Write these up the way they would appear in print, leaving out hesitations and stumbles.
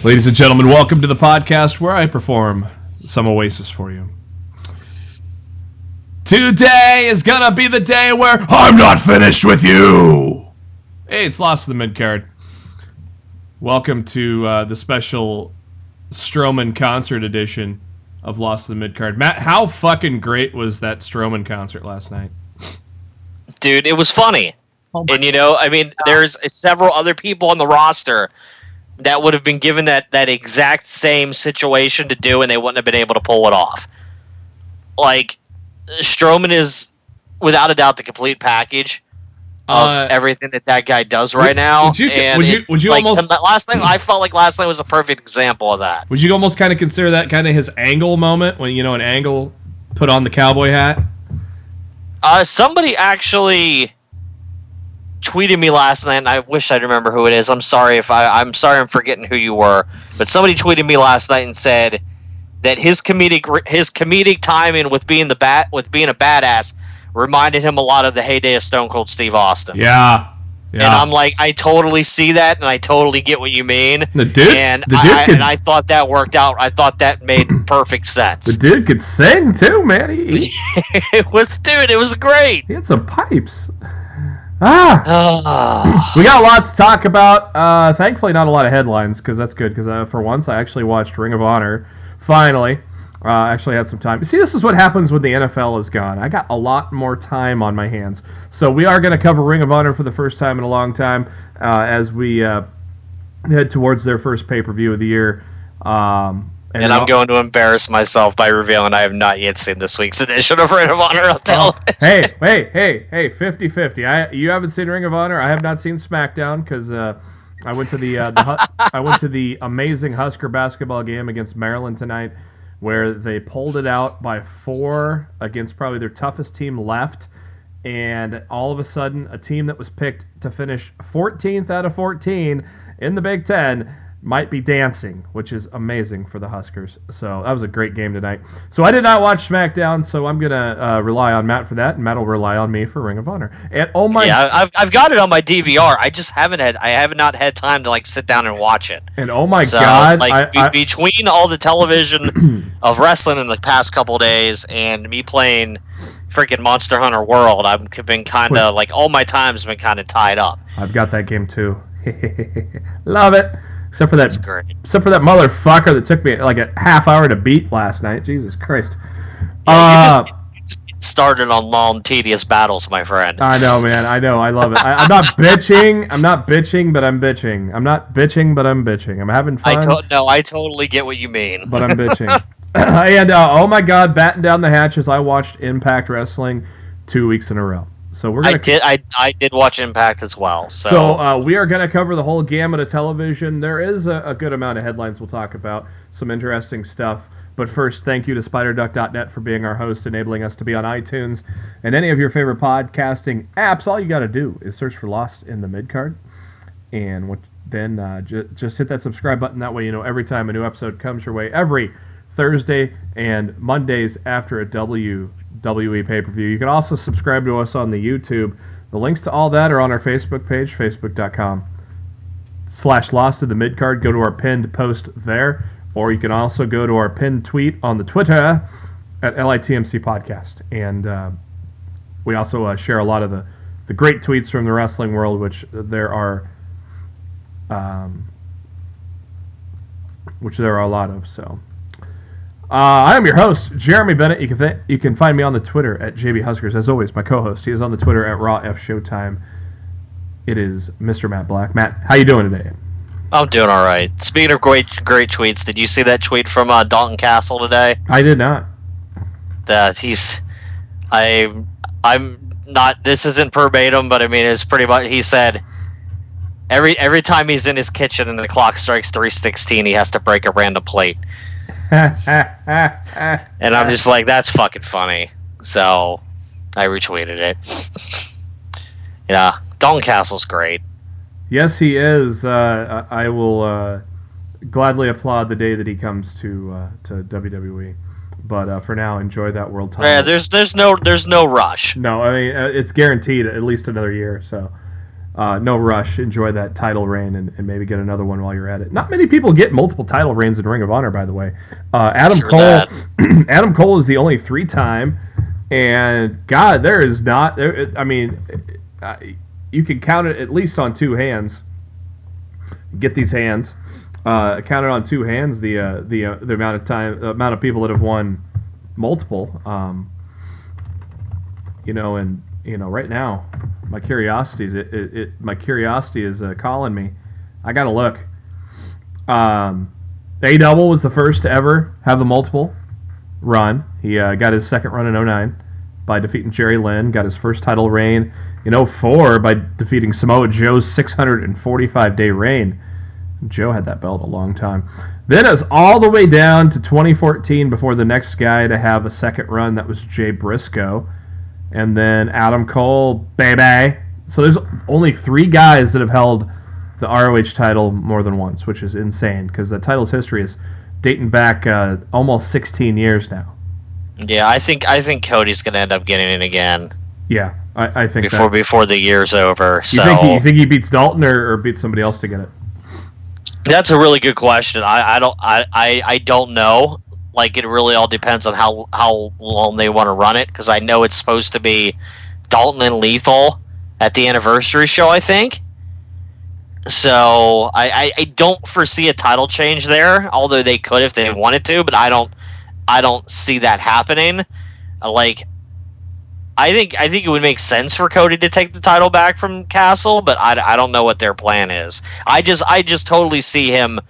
Ladies and gentlemen, welcome to the podcast where I perform some Oasis for you. Today is gonna be the day where I'm not finished with you! Hey, it's Lost in the Midcard. Welcome to the special Strowman concert edition of Lost in the Midcard. Matt, how fucking great was that Strowman concert last night? Dude, it was funny. And you know, I mean, there's several other people on the roster that would have been given that exact same situation to do, and they wouldn't have been able to pull it off. Like, Strowman is, without a doubt, the complete package of everything that guy does right now. Would you almost... Last night, I felt like last night was a perfect example of that. Would you almost kind of consider that kind of his Angle moment, when, you know, an Angle put on the cowboy hat? Somebody actually tweeted me last night, and I wish I'd remember who it is. I'm sorry I'm forgetting who you were, but somebody tweeted me last night and said that his comedic timing with being a badass reminded him a lot of the heyday of Stone Cold Steve Austin. Yeah. And I'm like, I totally see that, and I totally get what you mean. I thought that worked out. I thought that made perfect sense. The dude could sing too, man. It was great. He had some pipes. We got a lot to talk about. Thankfully, not a lot of headlines, because that's good, because for once I actually watched Ring of Honor. Finally. Actually had some time. See, this is what happens when the NFL is gone. I got a lot more time on my hands. So we are going to cover Ring of Honor for the first time in a long time as we head towards their first pay-per-view of the year. And I'm going to embarrass myself by revealing I have not yet seen this week's edition of Ring of Honor on television. Hey, 50-50. You haven't seen Ring of Honor. I have not seen SmackDown because I went to the amazing Husker basketball game against Maryland tonight, where they pulled it out by 4 against probably their toughest team left, and all of a sudden, a team that was picked to finish 14th out of 14 in the Big Ten might be dancing, which is amazing for the Huskers. So that was a great game tonight. So I did not watch SmackDown, so I'm gonna rely on Matt for that, and Matt will rely on me for Ring of Honor. And I've got it on my DVR. I just haven't not had time to sit down and watch it. And God, between all the television of wrestling in the past couple days and me playing freaking Monster Hunter World, I've been kind of all my time's been kind of tied up. I've got that game too. Love it. Except for that motherfucker that took me like a half hour to beat last night. Jesus Christ. You just get started on long, tedious battles, my friend. I know, man. I know. I love it. I'm not bitching. I'm not bitching, but I'm bitching. I'm not bitching, but I'm bitching. I'm having fun. I totally get what you mean. But I'm bitching. And, oh my God, batten down the hatches. I watched Impact Wrestling 2 weeks in a row. So we're gonna. I did watch Impact as well. So we are going to cover the whole gamut of television. There is a good amount of headlines we'll talk about, some interesting stuff. But first, thank you to SpiderDuck.net for being our host, enabling us to be on iTunes and any of your favorite podcasting apps. All you got to do is search for Lost in the Midcard, and then just hit that subscribe button. That way, you know every time a new episode comes your way every Thursday and Mondays after a WWE pay-per-view. You can also subscribe to us on the YouTube. The links to all that are on our Facebook page, facebook.com/Lost in the Midcard. Go to our pinned post there, or you can also go to our pinned tweet on the Twitter at LITMC Podcast. And we also share a lot of the great tweets from the wrestling world, which there are a lot of. So. I am your host, Jeremy Bennett. You can find me on the Twitter at JBHuskers. As always, my co-host, he is on the Twitter at Raw Showtime. It is Mr. Matt Black. Matt, how you doing today? I'm doing all right. Speaking of great tweets, did you see that tweet from Dalton Castle today? I did not. I'm not. This isn't verbatim, but I mean it's pretty much. He said every time he's in his kitchen and the clock strikes 3:16, he has to break a random plate. And I'm just like, that's fucking funny. So I retweeted it. Yeah, Dalton Castle's great. Yes, he is. I will gladly applaud the day that he comes to WWE. But for now, enjoy that world title. Yeah, there's no rush. No, I mean it's guaranteed at least another year. So no rush. Enjoy that title reign and maybe get another one while you're at it. Not many people get multiple title reigns in Ring of Honor, by the way. Adam Cole. Adam Cole is the only 3-time, and God, there is not. I mean, you can count it at least on 2 hands. Get these hands. Count it on 2 hands. The amount of people that have won multiple. Right now, my curiosity is calling me. I gotta look. A-Double was the first to ever have a multiple run. He got his second run in 2009 by defeating Jerry Lynn. Got his first title reign in 2004 by defeating Samoa Joe's 645-day reign. Joe had that belt a long time. Then it was all the way down to 2014 before the next guy to have a second run. That was Jay Briscoe. And then Adam Cole, baby. So there's only 3 guys that have held the ROH title more than once, which is insane because the title's history is dating back almost 16 years now. Yeah, I think Cody's going to end up getting it again. Yeah, I think before the year's over. You think he beats Dalton or beats somebody else to get it? That's a really good question. I don't know. Like, it really all depends on how long they want to run it, because I know it's supposed to be Dalton and Lethal at the anniversary show, I think. So I don't foresee a title change there, although they could if they wanted to, but I don't see that happening. I think it would make sense for Cody to take the title back from Castle, but I don't know what their plan is. I just totally see him,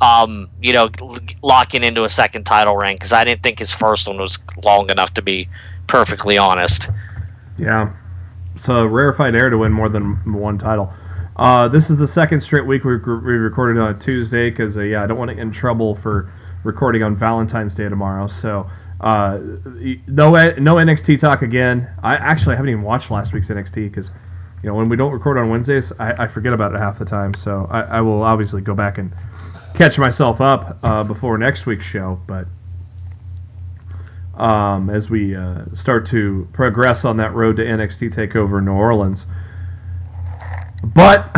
locking into a second title reign, because I didn't think his first one was long enough, to be perfectly honest. Yeah, it's a rarefied air to win more than one title. This is the second straight week we recorded on a Tuesday, because I don't want to get in trouble for recording on Valentine's Day tomorrow. So no NXT talk again. I haven't even watched last week's NXT, because when we don't record on Wednesdays, I forget about it half the time. So I will obviously go back and catch myself up before next week's show. But as we start to progress on that road to NXT TakeOver New Orleans. But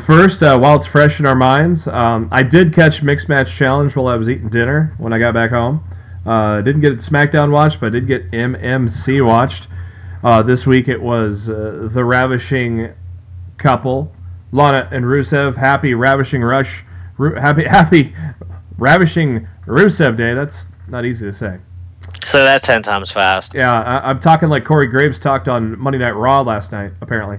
first, while it's fresh in our minds, I did catch Mixed Match Challenge while I was eating dinner when I got back home. Didn't get SmackDown watched, but I did get MMC watched. This week it was the Ravishing couple, Lana and Rusev. Happy Ravishing Rusev Day. That's not easy to say. So that's 10 times fast. Yeah, I'm talking like Corey Graves talked on Monday Night Raw last night, apparently.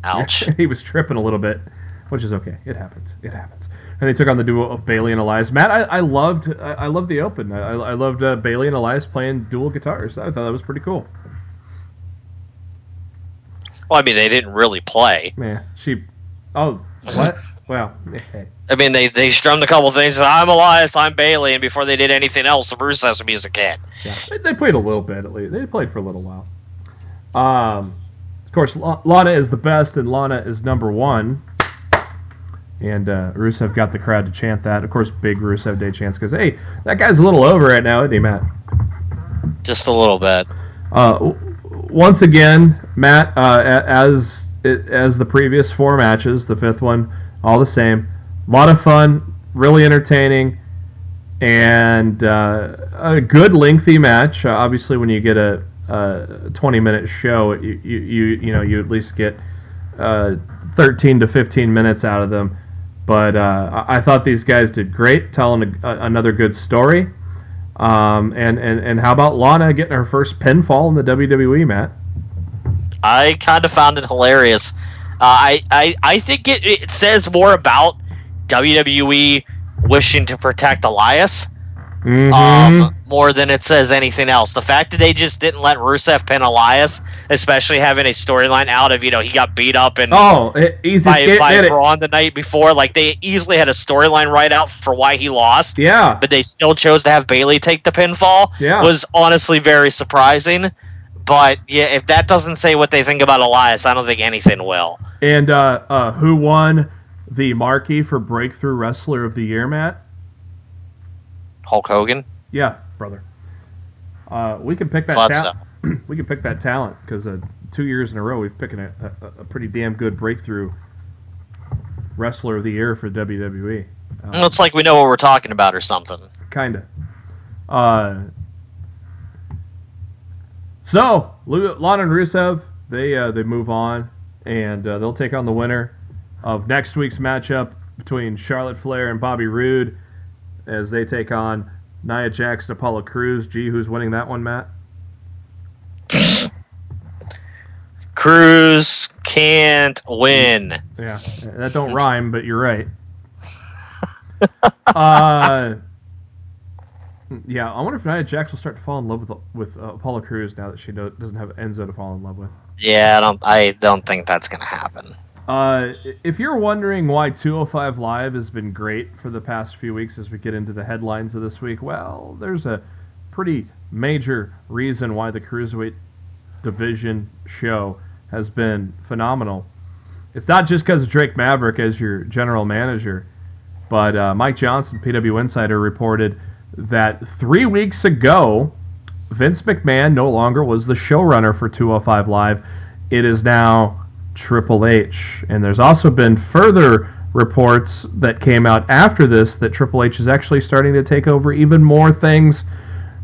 Ouch. He was tripping a little bit, which is okay. It happens. And they took on the duo of Bayley and Elias. Matt, I loved the Open. I loved Bayley and Elias playing dual guitars. I thought that was pretty cool. Well, I mean, they didn't really play. Man, oh, what? Well, I mean, they strummed a couple things. I'm Elias, I'm Bayley, and before they did anything else, the Rusev's music hit. Yeah, they played a little bit at least. They played for a little while. Of course, Lana is the best, and Lana is number one. And Rusev got the crowd to chant that. Of course, big Rusev Day chants, because, hey, that guy's a little over right now, isn't he, Matt? Just a little bit. Once again, Matt, as the previous 4 matches, the 5th one, all the same. A lot of fun, really entertaining, and a good lengthy match. Obviously, when you get a 20-minute show, you at least get 13 to 15 minutes out of them. But I thought these guys did great, telling another good story. And how about Lana getting her first pinfall in the WWE, Matt? I kind of found it hilarious. I think it says more about WWE wishing to protect Elias more than it says anything else. The fact that they just didn't let Rusev pin Elias, especially having a storyline out of, he got beat up and by Braun the night before. Like, they easily had a storyline right out for why he lost. Yeah. But they still chose to have Bayley take the pinfall. Yeah. Was honestly very surprising. But, yeah, if that doesn't say what they think about Elias, I don't think anything will. And who won the marquee for Breakthrough Wrestler of the Year, Matt? Hulk Hogan? Yeah, brother. We can pick that we can pick that talent because 2 years in a row we've picked a pretty damn good Breakthrough Wrestler of the Year for WWE. It's like we know what we're talking about or something. Kinda. So Lana and Rusev, they move on, and they'll take on the winner of next week's matchup between Charlotte Flair and Bobby Roode as they take on Nia Jax and Apollo Crews. Gee, who's winning that one, Matt? Crews can't win. Yeah, that don't rhyme, but you're right. Yeah, I wonder if Nia Jax will start to fall in love with Apollo Crews now that she doesn't have Enzo to fall in love with. Yeah, I don't think that's going to happen. If you're wondering why 205 Live has been great for the past few weeks as we get into the headlines of this week, well, there's a pretty major reason why the Cruiserweight Division show has been phenomenal. It's not just because of Drake Maverick as your general manager, but Mike Johnson, PW Insider, reported that 3 weeks ago, Vince McMahon no longer was the showrunner for 205 Live. It is now Triple H. And there's also been further reports that came out after this that Triple H is actually starting to take over even more things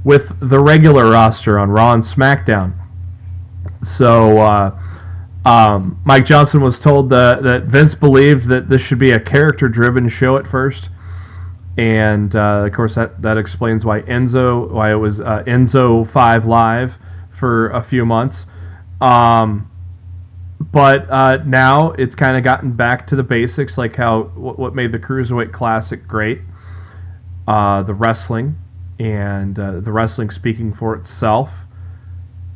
with the regular roster on Raw and SmackDown. So Mike Johnson was told that Vince believed that this should be a character-driven show at first. And, of course, that explains why it was Enzo 5 Live for a few months. But now it's kind of gotten back to the basics, like what made the Cruiserweight Classic great. The wrestling, and the wrestling speaking for itself.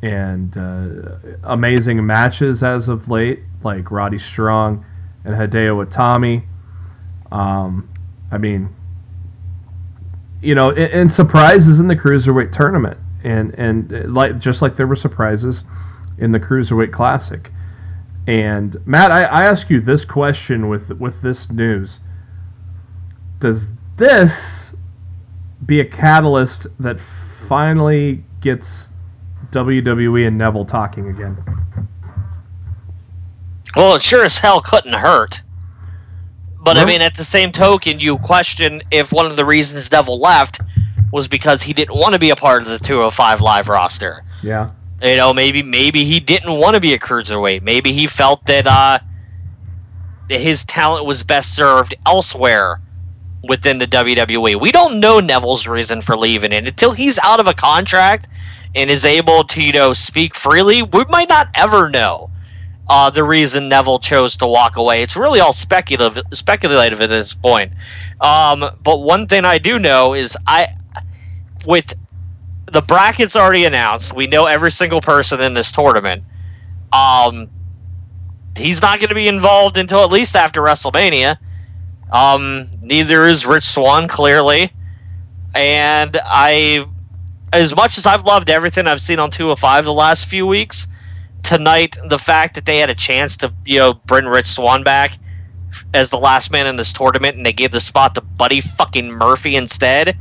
And amazing matches as of late, like Roddy Strong and Hideo Itami. I mean, and surprises in the Cruiserweight tournament, and just like there were surprises in the Cruiserweight Classic. And Matt, I ask you this question with this news: does this be a catalyst that finally gets WWE and Neville talking again? Well, it sure as hell couldn't hurt. But, I mean, at the same token, you question if one of the reasons Neville left was because he didn't want to be a part of the 205 Live roster. Yeah. Maybe he didn't want to be a cruiserweight. Maybe he felt that his talent was best served elsewhere within the WWE. We don't know Neville's reason for leaving it. Until he's out of a contract and is able to, speak freely, we might not ever know the reason Neville chose to walk away. It's really all speculative at this point. But one thing I do know is with the brackets already announced, we know every single person in this tournament. He's not going to be involved until at least after WrestleMania. Neither is Rich Swann, clearly. And as much as I've loved everything I've seen on 205 the last few weeks, tonight, the fact that they had a chance to, bring Rich Swann back as the last man in this tournament, and they gave the spot to Buddy fucking Murphy instead,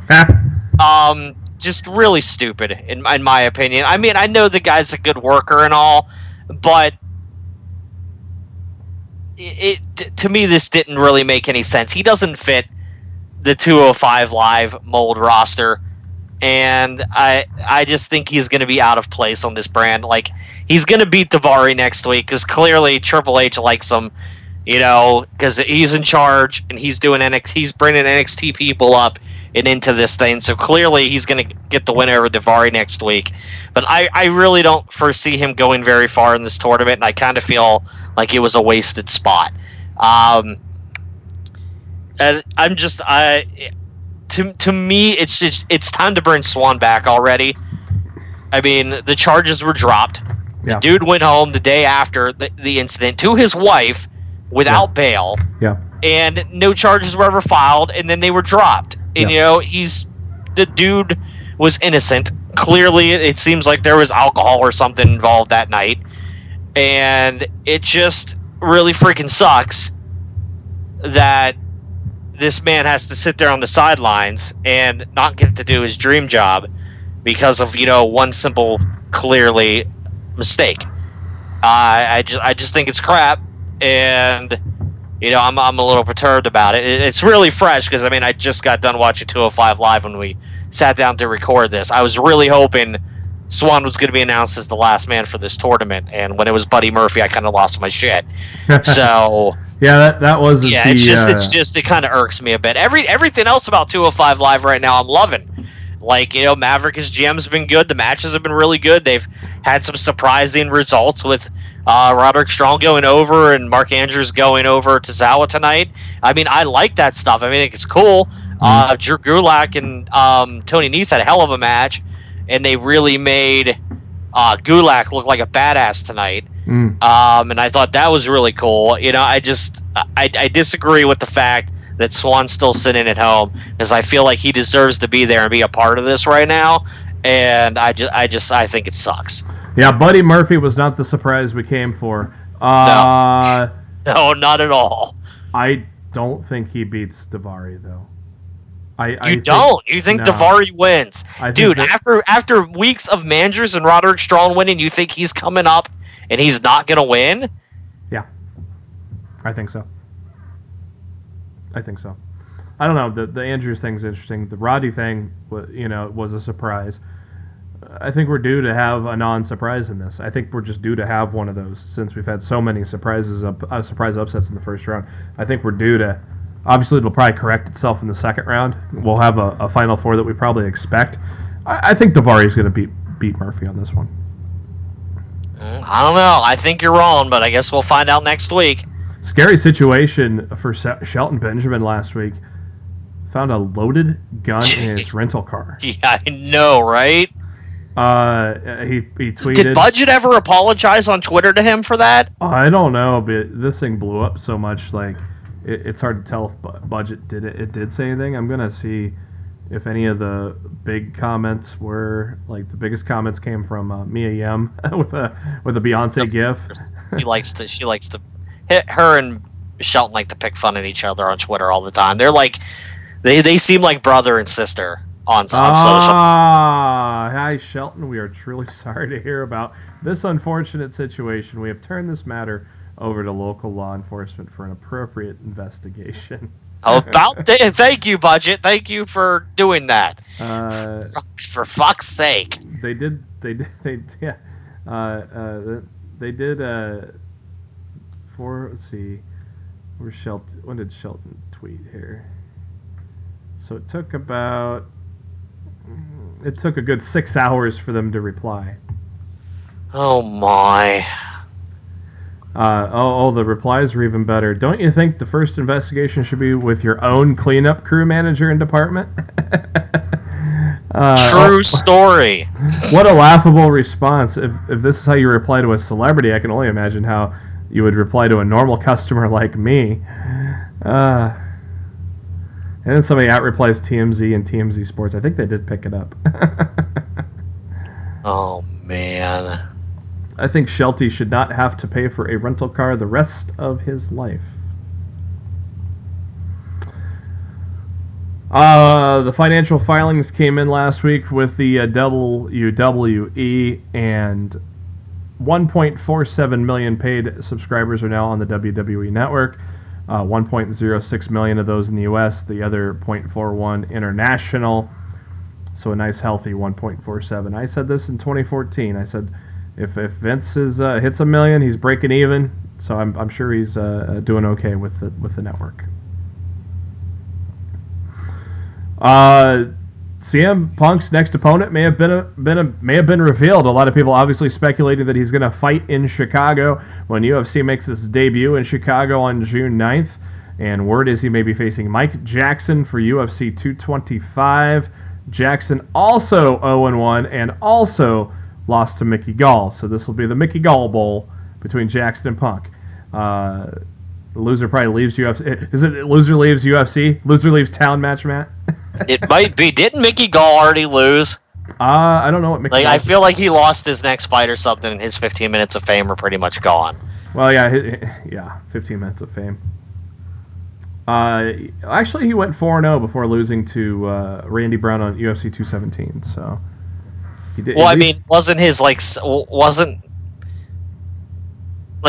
just really stupid, in my opinion. I mean, I know the guy's a good worker and all, but to me, this didn't really make any sense. He doesn't fit the 205 Live mold roster, and I just think he's going to be out of place on this brand. Like, he's going to beat Daivari next week because clearly Triple H likes him, because he's in charge and he's doing he's bringing NXT people up and into this thing. So clearly he's going to get the win over Daivari next week. But I really don't foresee him going very far in this tournament, and I kind of feel like it was a wasted spot. And to me, it's time to bring Swan back already. I mean, the charges were dropped. Yeah. The dude went home the day after the incident to his wife without bail. Yeah. And no charges were ever filed, and then they were dropped. And the dude was innocent. Clearly, it seems like there was alcohol or something involved that night, and it just really freaking sucks that this man has to sit there on the sidelines and not get to do his dream job because of one simple, clearly mistake. I just think it's crap, and I'm a little perturbed about it. It's really fresh because I just got done watching 205 Live when we sat down to record this. I was really hoping Swan was going to be announced as the last man for this tournament, and when it was Buddy Murphy, I kind of lost my shit. So yeah, that was it kind of irks me a bit. Everything else about 205 Live right now, I'm loving. Like, Maverick as GM's been good. The matches have been really good. They've had some surprising results with Roderick Strong going over and Mark Andrews going over to Zawa tonight. I like that stuff. I think it's cool. Drew Gulak and Tony Nese had a hell of a match, and they really made Gulak look like a badass tonight. And I thought that was really cool. I disagree with the fact that Swan's still sitting at home, because I feel like he deserves to be there and be a part of this right now, and I think it sucks. Yeah, Buddy Murphy was not the surprise we came for. No, not at all. I don't think he beats Daivari, though. You think no. Daivari wins? Dude, that, after weeks of Manders and Roderick Strong winning, you think he's coming up and he's not going to win? Yeah, I think so. I don't know. The Andrews thing's interesting. The Roddy thing, was a surprise. I think we're due to have a non-surprise in this. I think we're just due to have one of those, since we've had so many surprise upsets in the first round. I think we're due to. Obviously, it'll probably correct itself in the second round. We'll have a Final Four that we probably expect. I think Daivari's going to beat Murphy on this one. I don't know. I think you're wrong, but I guess we'll find out next week. Scary situation for Shelton Benjamin last week. Found a loaded gun in his rental car. Yeah, I know, right? He tweeted. Did Budget ever apologize on Twitter to him for that? I don't know, but this thing blew up so much, like it's hard to tell if Budget did it. It did say anything. I'm gonna see if any of the big comments were the biggest comments came from Mia Yim with a Beyonce gif. She likes to hit her and Shelton like to pick fun at each other on Twitter all the time. They're like they seem like brother and sister on social. Hi Shelton, we are truly sorry to hear about this unfortunate situation. We have turned this matter over to local law enforcement for an appropriate investigation. Thank you, Budget. Thank you for doing that. For fuck's sake. They did. Let's see. Where's Shelton? When did Shelton tweet here? So it took a good 6 hours for them to reply. Oh my. The replies were even better. Don't you think the first investigation should be with your own cleanup crew manager and department? True story. What a laughable response. If this is how you reply to a celebrity, I can only imagine how you would reply to a normal customer like me. And then somebody out-replies TMZ and TMZ Sports. I think they did pick it up. Oh, man. I think Shelty should not have to pay for a rental car the rest of his life. The financial filings came in last week with the WWE, and 1.47 million paid subscribers are now on the WWE Network. 1.06 million of those in the U.S., the other 0.41 international. So a nice healthy 1.47. I said this in 2014. I said if Vince hits a million, he's breaking even. So I'm sure he's doing okay with the network. CM Punk's next opponent may have been revealed. A lot of people obviously speculating that he's going to fight in Chicago when UFC makes its debut in Chicago on June 9th. And word is he may be facing Mike Jackson for UFC 225. Jackson also 0-1 and also lost to Mickey Gall. So this will be the Mickey Gall Bowl between Jackson and Punk. The loser probably leaves UFC. Is it loser leaves UFC? Loser leaves town match, Matt? It might be. Didn't Mickey Gall already lose? I don't know what Mickey Gall I feel like he lost his next fight or something, and his 15 minutes of fame are pretty much gone. Well, yeah, 15 minutes of fame. Actually, he went 4-0 before losing to Randy Brown on UFC 217. So he did. Well, I mean, wasn't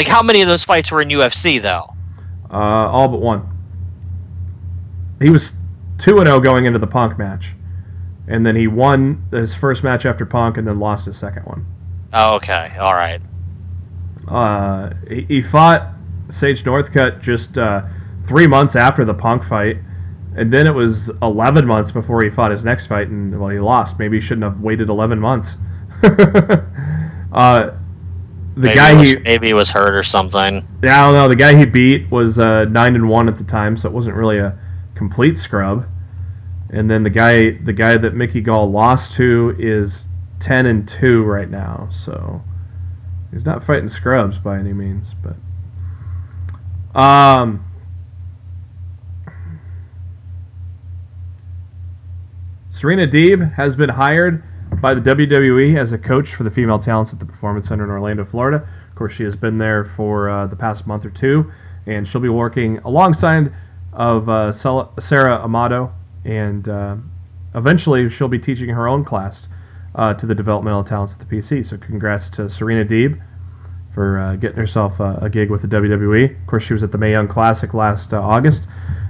how many of those fights were in UFC though? All but one. He was 2-0 going into the Punk match, and then he won his first match after Punk, and then lost his second one. Oh, okay, all right. He fought Sage Northcutt just 3 months after the Punk fight, and then it was 11 months before he fought his next fight, and well, he lost. Maybe he shouldn't have waited 11 months. Maybe he was hurt or something. Yeah, I don't know. The guy he beat was 9-1 at the time, so it wasn't really a complete scrub. And then the guy that Mickey Gall lost to is 10-2 right now, so he's not fighting scrubs by any means. But Serena Deeb has been hired by the WWE as a coach for the female talents at the Performance Center in Orlando, Florida. Of course, she has been there for the past month or two, and she'll be working alongside of Sarah Amato, and eventually she'll be teaching her own class to the developmental talents at the PC. So congrats to Serena Deeb for getting herself a gig with the WWE. Of course, she was at the Mae Young Classic last August,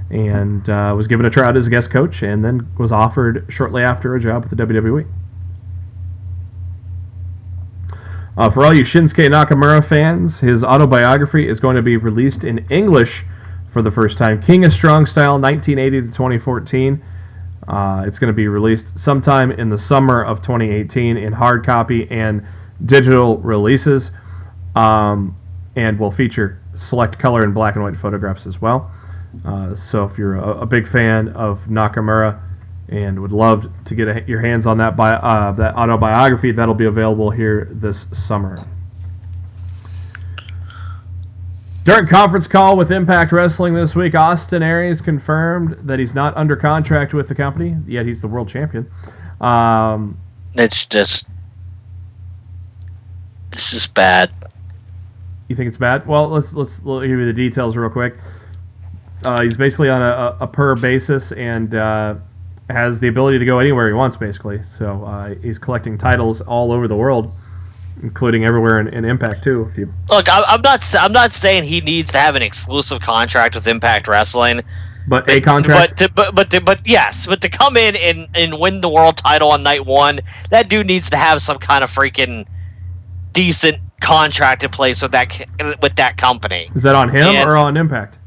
and was given a tryout as a guest coach, and then was offered shortly after a job with the WWE. For all you Shinsuke Nakamura fans, his autobiography is going to be released in English for the first time. King of Strong Style, 1980 to 2014. It's going to be released sometime in the summer of 2018 in hard copy and digital releases, and will feature select color and black and white photographs as well. So if you're a big fan of Nakamura and would love to get your hands on that autobiography, that'll be available here this summer. During conference call with Impact Wrestling this week, Austin Aries confirmed that he's not under contract with the company, yet he's the world champion. It's just bad. You think it's bad? Well, let's give you the details real quick. He's basically on a per basis and has the ability to go anywhere he wants, basically. So he's collecting titles all over the world, including everywhere in Impact too. Look, I'm not saying he needs to have an exclusive contract with Impact Wrestling, but a contract. But yes, to come in and win the world title on night one, that dude needs to have some kind of freaking decent contract in place with that company. Is that on him or on Impact?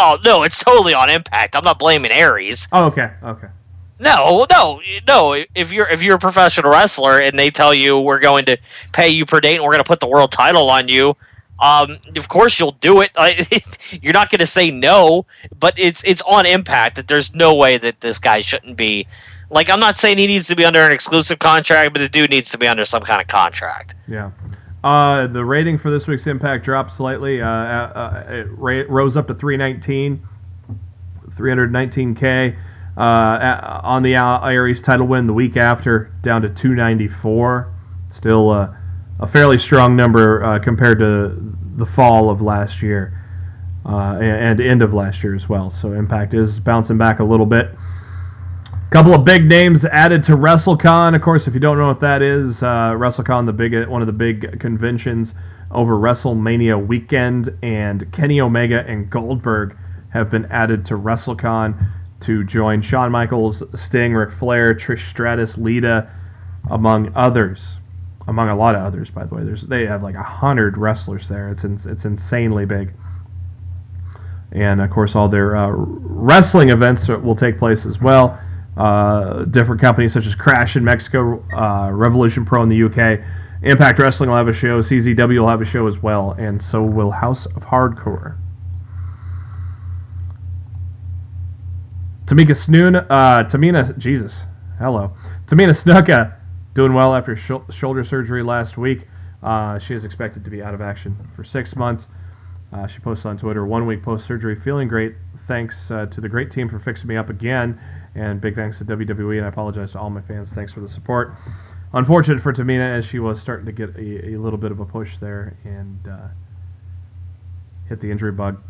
Oh no, it's totally on Impact. I'm not blaming Aries. Oh, okay. No. If you're a professional wrestler and they tell you we're going to pay you per date and we're going to put the world title on you, of course you'll do it. You're not going to say no, but it's on Impact that there's no way that this guy shouldn't be. Like, I'm not saying he needs to be under an exclusive contract, but the dude needs to be under some kind of contract. Yeah. The rating for this week's Impact dropped slightly. It rose up to 319K. On the Aries title win the week after, down to 294. Still a fairly strong number compared to the fall of last year and end of last year as well. So Impact is bouncing back a little bit. Couple of big names added to WrestleCon. Of course, if you don't know what that is, WrestleCon, one of the big conventions over WrestleMania weekend, and Kenny Omega and Goldberg have been added to WrestleCon to join Shawn Michaels, Sting, Ric Flair, Trish Stratus, Lita, among others. Among a lot of others, by the way. They have like 100 wrestlers there. It's insanely big. And, of course, all their wrestling events will take place as well. Different companies such as Crash in Mexico, Revolution Pro in the UK, Impact Wrestling will have a show, CZW will have a show as well, and so will House of Hardcore. Tamina Snuka doing well after shoulder surgery last week. She is expected to be out of action for 6 months. She posted on Twitter, 1 week post-surgery, feeling great. Thanks to the great team for fixing me up again. And big thanks to WWE, and I apologize to all my fans. Thanks for the support. Unfortunate for Tamina, as she was starting to get a little bit of a push there and hit the injury bug.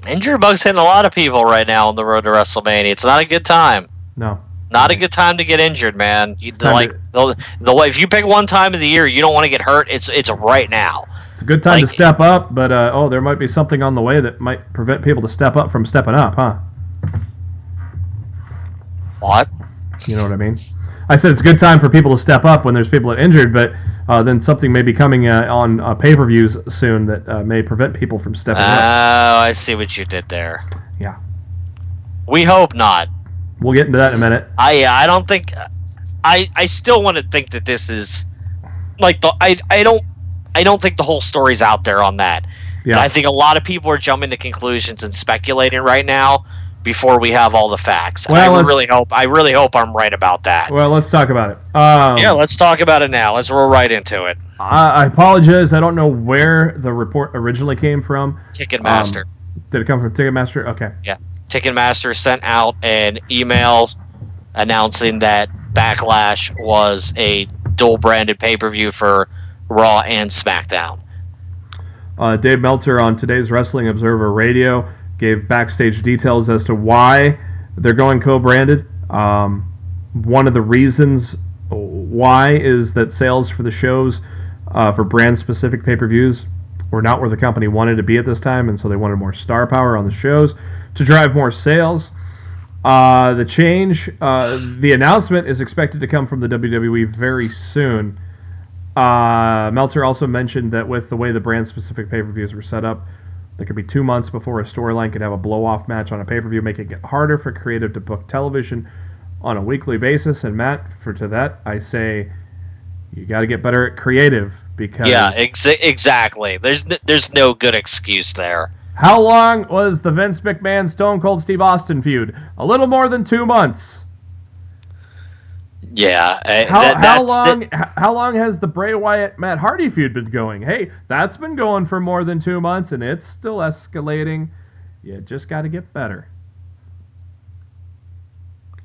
Injury bug's hitting a lot of people right now on the road to WrestleMania. It's not a good time. No. Not a good time to get injured, man. If you pick one time of the year you don't want to get hurt, it's right now. It's a good time to step up, but there might be something on the way that might prevent people to step up from stepping up, huh? What? You know what I mean? I said it's a good time for people to step up when there's people that are injured, but then something may be coming on pay-per-views soon that may prevent people from stepping up. Oh, I see what you did there. Yeah. We hope not. We'll get into that in a minute. I don't think. I still want to think that this is like I don't think the whole story's out there on that. Yeah. And I think a lot of people are jumping to conclusions and speculating right now before we have all the facts. Well, I really hope I'm right about that. Well, let's talk about it. Yeah, let's talk about it now. Let's roll right into it. I apologize. I don't know where the report originally came from. Ticketmaster. Did it come from Ticketmaster? Okay. Yeah. Ticketmaster sent out an email announcing that Backlash was a dual-branded pay-per-view for Raw and SmackDown. Dave Meltzer on today's Wrestling Observer Radio gave backstage details as to why they're going co-branded. One of the reasons why is that sales for the shows for brand-specific pay-per-views were not where the company wanted to be at this time, and so they wanted more star power on the shows to drive more sales. The announcement is expected to come from the WWE very soon. Meltzer also mentioned that with the way the brand-specific pay-per-views were set up, there could be 2 months before a storyline could have a blow-off match on a pay-per-view, making it harder for creative to book television on a weekly basis. And Matt, to that, I say you got to get better at creative because exactly. There's no good excuse there. How long was the Vince McMahon Stone Cold Steve Austin feud? A little more than 2 months. Yeah. How long has the Bray Wyatt Matt Hardy feud been going? Hey, that's been going for more than 2 months, and it's still escalating. You just got to get better.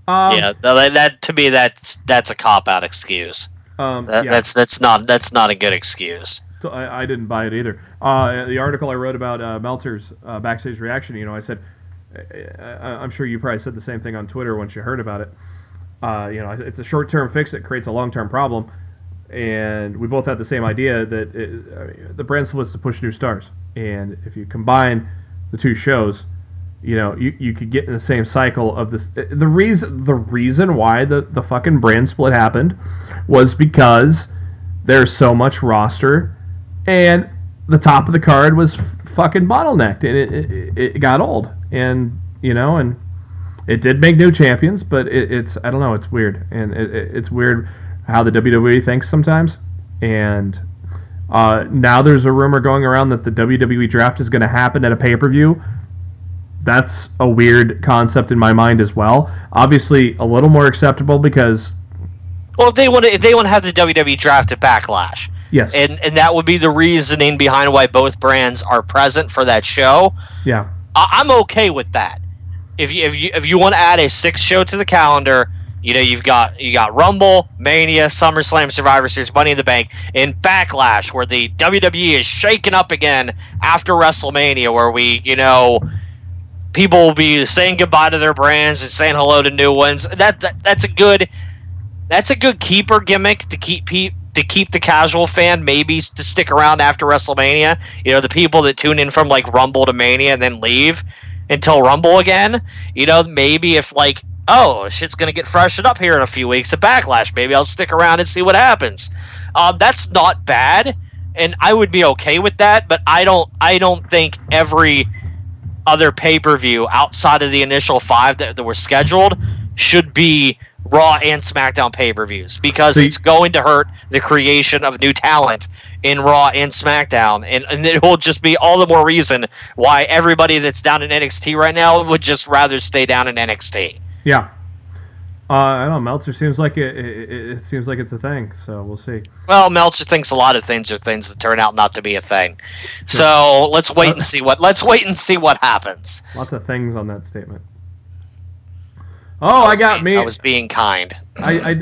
That to me that's a cop-out excuse. That's not a good excuse. I didn't buy it either. The article I wrote about Meltzer's backstage reaction, I said, I'm sure you probably said the same thing on Twitter once you heard about it. It's a short-term fix that creates a long-term problem, and we both had the same idea that the brand was to push new stars, and if you combine the two shows, you could get in the same cycle of this. The reason why the fucking brand split happened was because there's so much roster. And the top of the card was fucking bottlenecked, and it got old, and and it did make new champions, but it's I don't know, it's weird, and it's weird how the WWE thinks sometimes. And now there's a rumor going around that the WWE draft is going to happen at a pay-per-view. That's a weird concept in my mind as well. Obviously, a little more acceptable because, well, if they want to have the WWE draft at Backlash. Yes. And that would be the reasoning behind why both brands are present for that show. Yeah. I'm okay with that. If you want to add a 6th show to the calendar, you've got Rumble, Mania, SummerSlam, Survivor Series, Money in the Bank, and Backlash, where the WWE is shaken up again after WrestleMania, where people will be saying goodbye to their brands and saying hello to new ones. That's a good keeper gimmick to keep the casual fan maybe to stick around after WrestleMania. The people that tune in from like Rumble to Mania and then leave until Rumble again. Maybe if shit's gonna get freshened up here in a few weeks at Backlash, maybe I'll stick around and see what happens. That's not bad, and I would be okay with that. But I don't think every other pay-per-view outside of the initial 5 that were scheduled should be Raw and SmackDown pay-per-views because it's going to hurt the creation of new talent in Raw and SmackDown, and it will just be all the more reason why everybody that's down in NXT right now would just rather stay down in NXT. Yeah. I don't know. Meltzer seems like it seems like it's a thing, so we'll see. Well, Meltzer thinks a lot of things are things that turn out not to be a thing. So let's wait and see what happens. Lots of things on that statement. Oh, I was being kind. I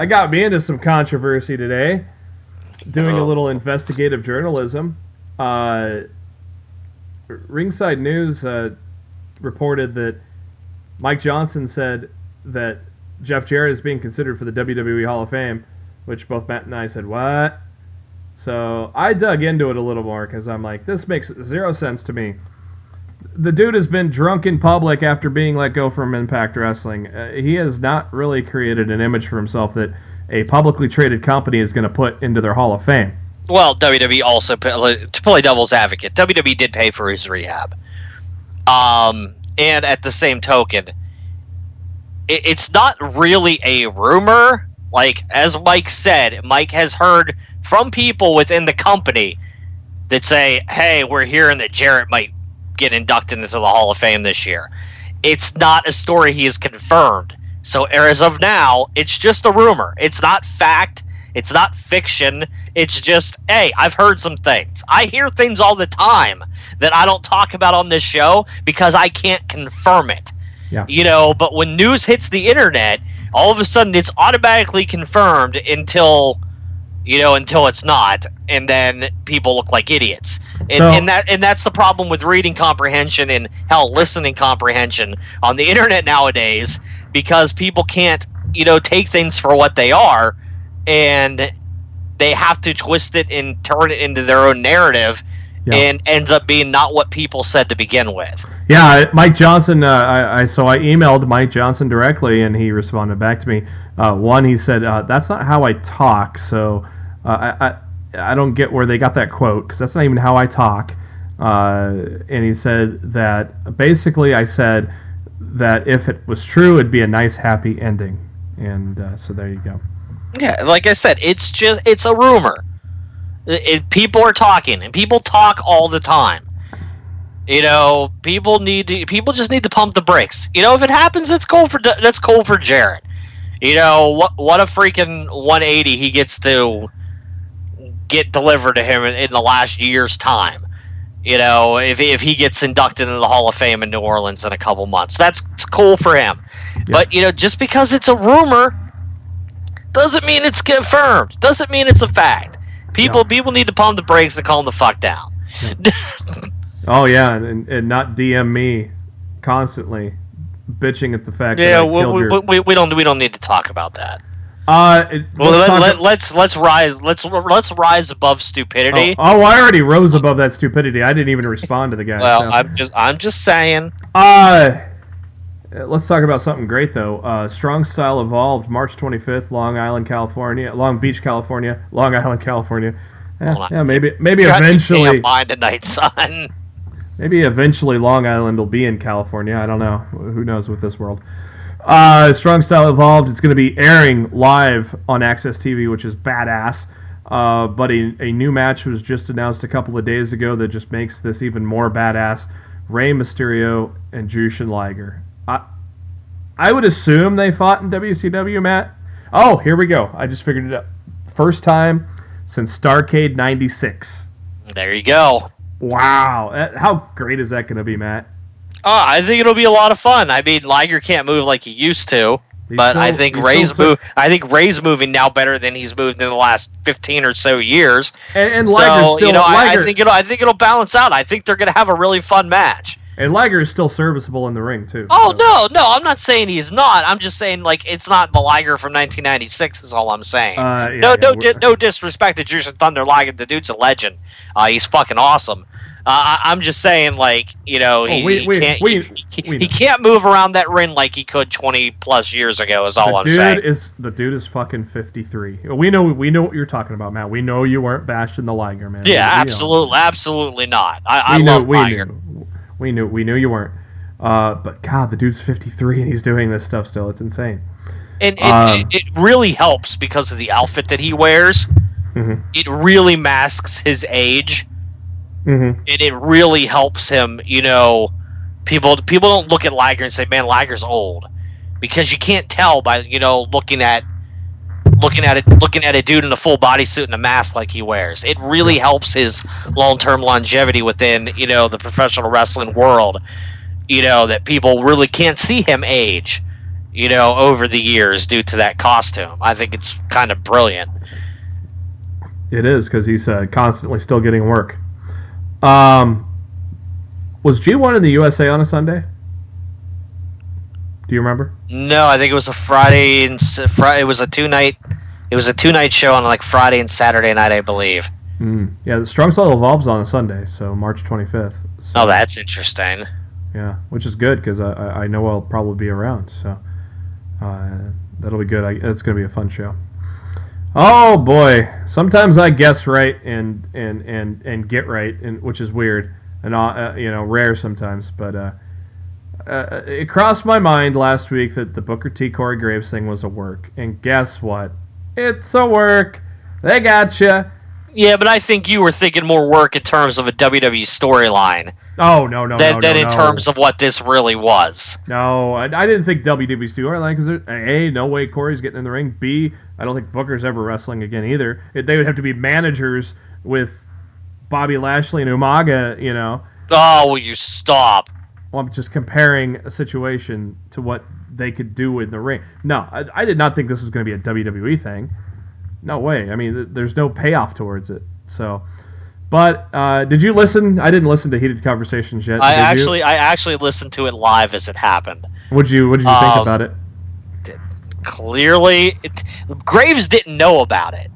got me into some controversy today, doing a little investigative journalism. Ringside News reported that Mike Johnson said that Jeff Jarrett is being considered for the WWE Hall of Fame, which both Matt and I said, what? So I dug into it a little more because I'm like, this makes zero sense to me. The dude has been drunk in public after being let go from Impact Wrestling. He has not really created an image for himself that a publicly traded company is going to put into their Hall of Fame. Well, WWE also, to play devil's advocate, WWE did pay for his rehab. And at the same token, it's not really a rumor. Like, as Mike said, Mike has heard from people within the company that say, hey, we're hearing that Jarrett might get inducted into the Hall of Fame this year. It's not a story he has confirmed. So as of now, it's just a rumor. It's not fact. It's not fiction. It's just, hey, I've heard some things. I hear things all the time that I don't talk about on this show because I can't confirm it. Yeah. You know, but when news hits the internet, all of a sudden it's automatically confirmed until it's not, and then people look like idiots. And that's the problem with reading comprehension and listening comprehension on the internet nowadays, because people can't, take things for what they are, and they have to twist it and turn it into their own narrative. Yeah. And ends up being not what people said to begin with. Yeah, Mike Johnson. I emailed Mike Johnson directly, and he responded back to me. One, he said, "That's not how I talk." So I don't get where they got that quote, because that's not even how I talk. And he said that basically I said that if it was true, it'd be a nice, happy ending. And so there you go. Yeah, like I said, it's a rumor. People are talking, and people talk all the time. People just need to pump the brakes. If it happens, that's cool for Jarrett. What a freaking 180 he gets to get delivered to him in the last year's time. If he gets inducted into the Hall of Fame in New Orleans in a couple months, that's cool for him. Yeah. But just because it's a rumor doesn't mean it's confirmed. Doesn't mean it's a fact. People need to pump the brakes and calm the fuck down. Oh yeah, and not DM me constantly bitching at the fact that I killed your... we don't need to talk about that. Let's rise above stupidity. Oh, I already rose above that stupidity. I didn't even respond to the guy. Well, I'm just saying. Let's talk about something great though. Strong Style Evolved, March 25th, Long Beach, California. Long Island, California. Yeah, maybe eventually. Mind tonight, son. Maybe eventually Long Island will be in California. I don't know. Who knows with this world? Strong Style Evolved. It's going to be airing live on Access TV, which is badass. But a new match was just announced a couple of days ago that just makes this even more badass. Rey Mysterio and Jushin Liger. I would assume they fought in WCW, Matt. Oh, here we go. I just figured it out. First time since Starrcade 96. There you go. Wow. How great is that going to be, Matt? Oh, I think it'll be a lot of fun. I mean, Liger can't move like he used to, but I think Ray's moving now better than he's moved in the last 15 or so years. And Liger's still, I think it'll balance out. I think they're going to have a really fun match. And Liger is still serviceable in the ring, too. Oh, so. No, I'm not saying he's not. I'm just saying, it's not the Liger from 1996 is all I'm saying. No disrespect to Jushin Thunder Liger. The dude's a legend. He's fucking awesome. I'm just saying, he can't move around that ring like he could 20-plus years ago is all I'm saying. The dude is fucking 53. We know what you're talking about, Matt. We know you weren't bashing the Liger, man. Yeah, absolutely not. I love Liger. We knew you weren't. But God, the dude's 53 and he's doing this stuff still. It's insane. And it really helps because of the outfit that he wears. Mm-hmm. It really masks his age. Mm-hmm. And it really helps him, people don't look at Liger and say, man, Liger's old. Because you can't tell by, looking at a dude in a full bodysuit and a mask like he wears. It really helps his long-term longevity within, the professional wrestling world. That people really can't see him age, over the years due to that costume. I think it's kind of brilliant. It is, because he's constantly still getting work. Was G1 in the USA on a Sunday? Do you remember? No, I think it was a Friday and it was a two-night show on like Friday and Saturday night, I believe. Yeah, the Strong Style Evolves on a Sunday, so March 25th. So, oh, that's interesting. Yeah, which is good because I know I'll probably be around, so that'll be good. It's going to be a fun show. Oh boy, sometimes I guess right and get right, which is weird and rare sometimes. But it crossed my mind last week that the Booker T Corey Graves thing was a work, and guess what? It's a work. They gotcha. Yeah, but I think you were thinking more work in terms of a WWE storyline. Oh, no. Than in terms of what this really was. No, I didn't think WWE storyline because A, no way Corey's getting in the ring. B, I don't think Booker's ever wrestling again either. They would have to be managers with Bobby Lashley and Umaga, Oh, will you stop? Well, I'm just comparing a situation to what they could do in the ring. No, I did not think this was going to be a WWE thing. No way. I mean, there's no payoff towards it. So, but did you listen? I didn't listen to Heated Conversations yet. I actually listened to it live as it happened. What did you think about it? Clearly, Graves didn't know about it.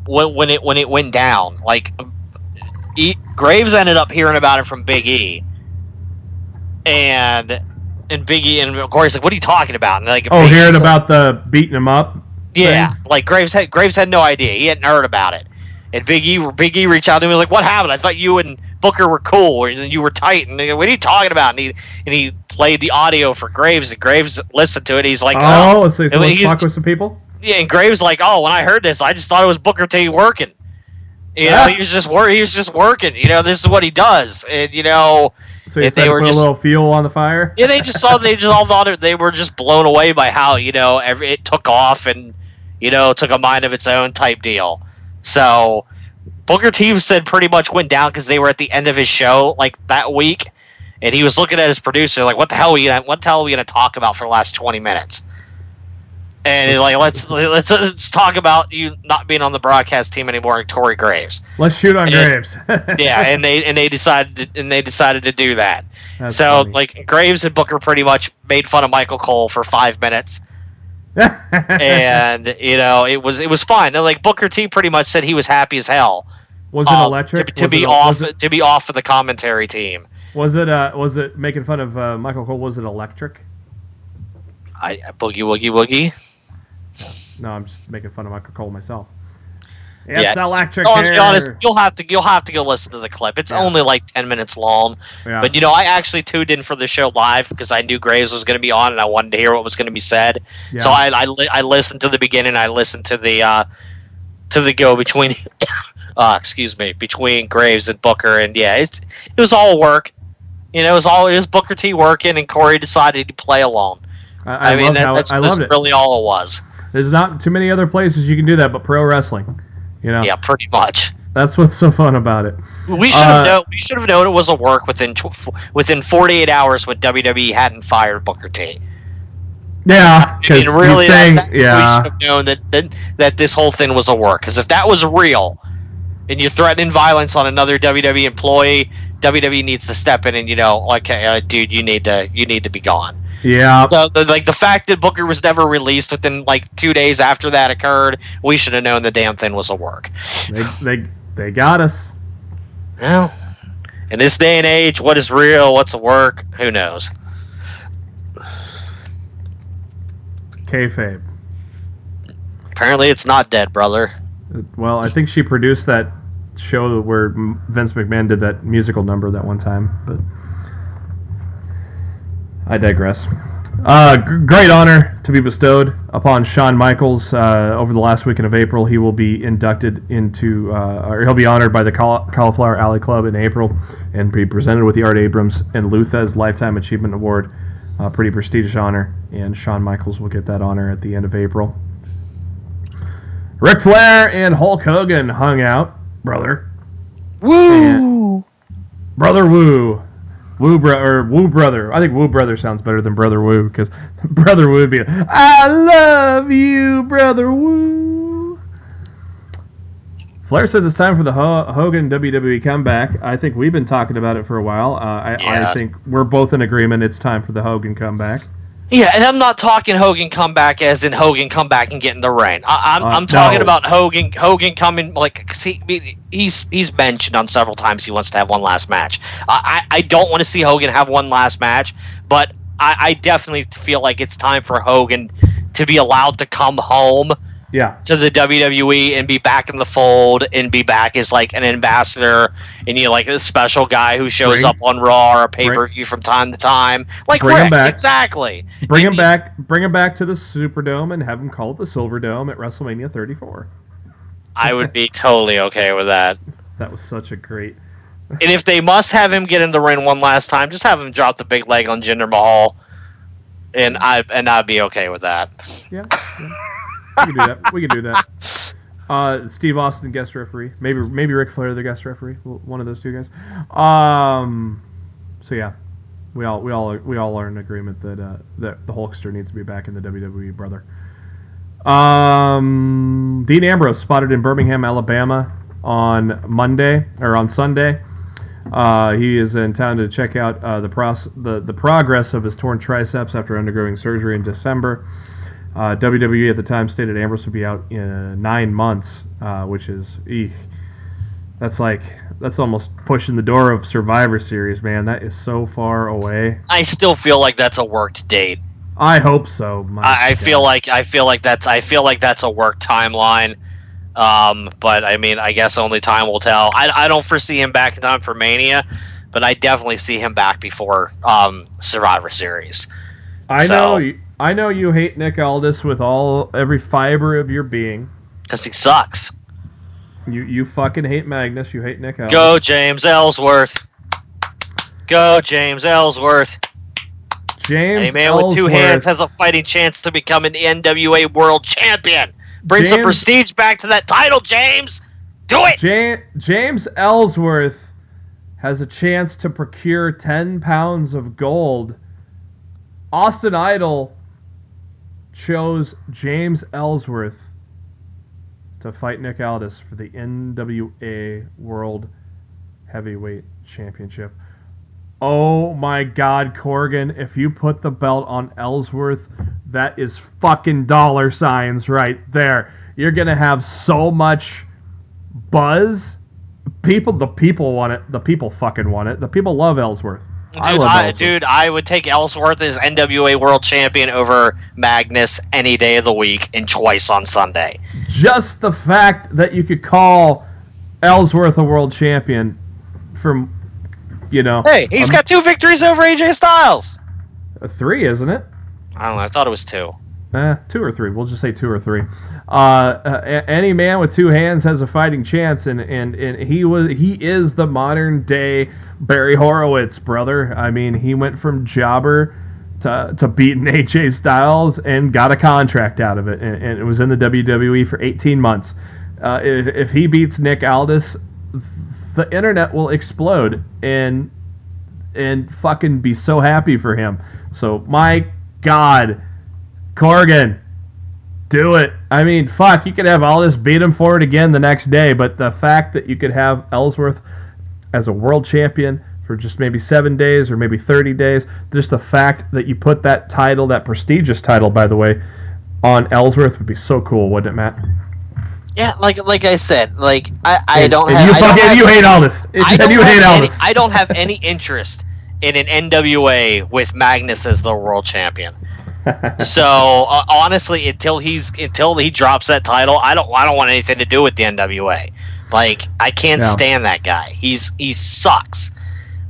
When it went down, like Graves ended up hearing about it from Big E, and Big E, and of course, like, what are you talking about? And like, hearing about the beating him up. Yeah, like Graves had no idea. He hadn't heard about it. And Big E reached out to me like, "What happened? I thought you and Booker were cool, and you were tight." And what are you talking about? And he played the audio for Graves, and Graves listened to it. He's like, "Oh, so let's talk with some people." Yeah, and Graves like, "Oh, when I heard this, I just thought it was Booker T working. He was just working. This is what he does." And so they were just a little fuel on the fire. Yeah, they all thought they were just blown away by how it took off and took a mind of its own type deal. So Booker T said pretty much went down because they were at the end of his show like that week, and he was looking at his producer like, what the hell are we gonna talk about for the last 20 minutes? And he's like, let's talk about you not being on the broadcast team anymore and Corey Graves. Let's shoot on Graves. Yeah, and they decided to do that. That's so funny. like Graves and Booker pretty much made fun of Michael Cole for 5 minutes. And it was fine. And, like, Booker T pretty much said he was happy as hell. Was it electric? To be off of the commentary team. Was it making fun of Michael Cole? Was it electric? Boogie woogie woogie. No, I'm just making fun of Michael Cole myself. It's electric. To be honest, you'll have to go listen to the clip. It's only like 10 minutes long. Yeah. But I actually tuned in for the show live because I knew Graves was going to be on and I wanted to hear what was going to be said. Yeah. So I listened to the beginning. I listened to the go between between Graves and Booker, and it was all work. It was Booker T working, and Corey decided to play along. That's really all it was. There's not too many other places you can do that but pro wrestling. Yeah, pretty much. That's what's so fun about it. We should have known it was a work within 48 hours when WWE hadn't fired Booker T. Yeah, because really, we should have known that this whole thing was a work. Because if that was real, and you're threatening violence on another WWE employee, WWE needs to step in and dude, you need to be gone. Yeah. So the fact that Booker was never released within 2 days after that occurred, we should have known the damn thing was a work. They got us. Well, in this day and age, what is real, what's a work, who knows? Kayfabe. Apparently, it's not dead, brother. Well, I think she produced that show where Vince McMahon did that musical number that one time, but I digress. Great honor to be bestowed upon Shawn Michaels. Over the last weekend of April, he will be inducted into, or he'll be honored by the Cauliflower Alley Club in April and be presented with the Art Abrams and Luthez Lifetime Achievement Award. Pretty prestigious honor, and Shawn Michaels will get that honor at the end of April. Ric Flair and Hulk Hogan hung out, brother. Woo! Brother Woo. Woo Brother. I think Woo Brother sounds better than Brother Woo, because Brother Woo would be, I love you, Brother Woo. Flair says it's time for the Hogan WWE comeback. I think we've been talking about it for a while. I think we're both in agreement it's time for the Hogan comeback. Yeah, and I'm not talking Hogan comeback as in Hogan come back and get in the ring. I'm talking about Hogan coming, like, he's mentioned on several times he wants to have one last match. I don't want to see Hogan have one last match, but I definitely feel like it's time for Hogan to be allowed to come home to the WWE and be back in the fold and be back as like an ambassador and like a special guy who shows up on Raw or a pay-per-view from time to time. Like bring him back. Exactly. Bring him back to the Superdome and have him call it the Silverdome at WrestleMania 34. I would be totally okay with that. That was such a great. And if they must have him get in the ring one last time, just have him drop the big leg on Jinder Mahal, and I'd be okay with that. Yeah. We can do that. Steve Austin, guest referee. Maybe Ric Flair, the guest referee. One of those two guys. So yeah, we all are in agreement that the Hulkster needs to be back in the WWE, brother. Dean Ambrose spotted in Birmingham, Alabama on Sunday. He is in town to check out the progress of his torn triceps after undergoing surgery in December. WWE at the time stated Ambrose would be out in 9 months, which is that's almost pushing the door of Survivor Series, man. That is so far away. I still feel like that's a worked date. I hope so. I feel like that's a work timeline. But I mean, I guess only time will tell. I don't foresee him back in time for Mania, but I definitely see him back before Survivor Series. I know you hate Nick Aldis with every fiber of your being. Because he sucks. You fucking hate Magnus. You hate Nick Aldis. Go James Ellsworth. Go James Ellsworth. Any man with two hands has a fighting chance to become an NWA World Champion. Bring some prestige back to that title, James. Do it. James Ellsworth has a chance to procure 10 pounds of gold. Austin Idol chose James Ellsworth to fight Nick Aldis for the NWA World Heavyweight Championship. Oh my God, Corgan, if you put the belt on Ellsworth, that is fucking dollar signs right there. You're going to have so much buzz. The people want it. The people fucking want it. The people love Ellsworth. I would take Ellsworth as NWA World Champion over Magnus any day of the week and twice on Sunday. Just the fact that you could call Ellsworth a world champion from, Hey, he's got 2 victories over AJ Styles. 3, isn't it? I don't know. I thought it was 2. 2 or 3. We'll just say 2 or 3. Any man with 2 hands has a fighting chance, and he is the modern day Barry Horowitz, brother. I mean, he went from jobber to beating AJ Styles and got a contract out of it, and it was in the WWE for 18 months. If he beats Nick Aldis, the internet will explode and fucking be so happy for him. So my God, Corgan, do it. I mean, fuck, you could have Aldis beat him for it again the next day, but the fact that you could have Ellsworth as a world champion for just maybe 7 days or maybe 30 days, just the fact that you put that title, that prestigious title, by the way, on Ellsworth would be so cool, wouldn't it, Matt? Yeah, like I said, you hate Aldis. I don't have any interest in an NWA with Magnus as the world champion. So honestly, until he drops that title, I don't want anything to do with the NWA. Like, I can't stand that guy. He sucks.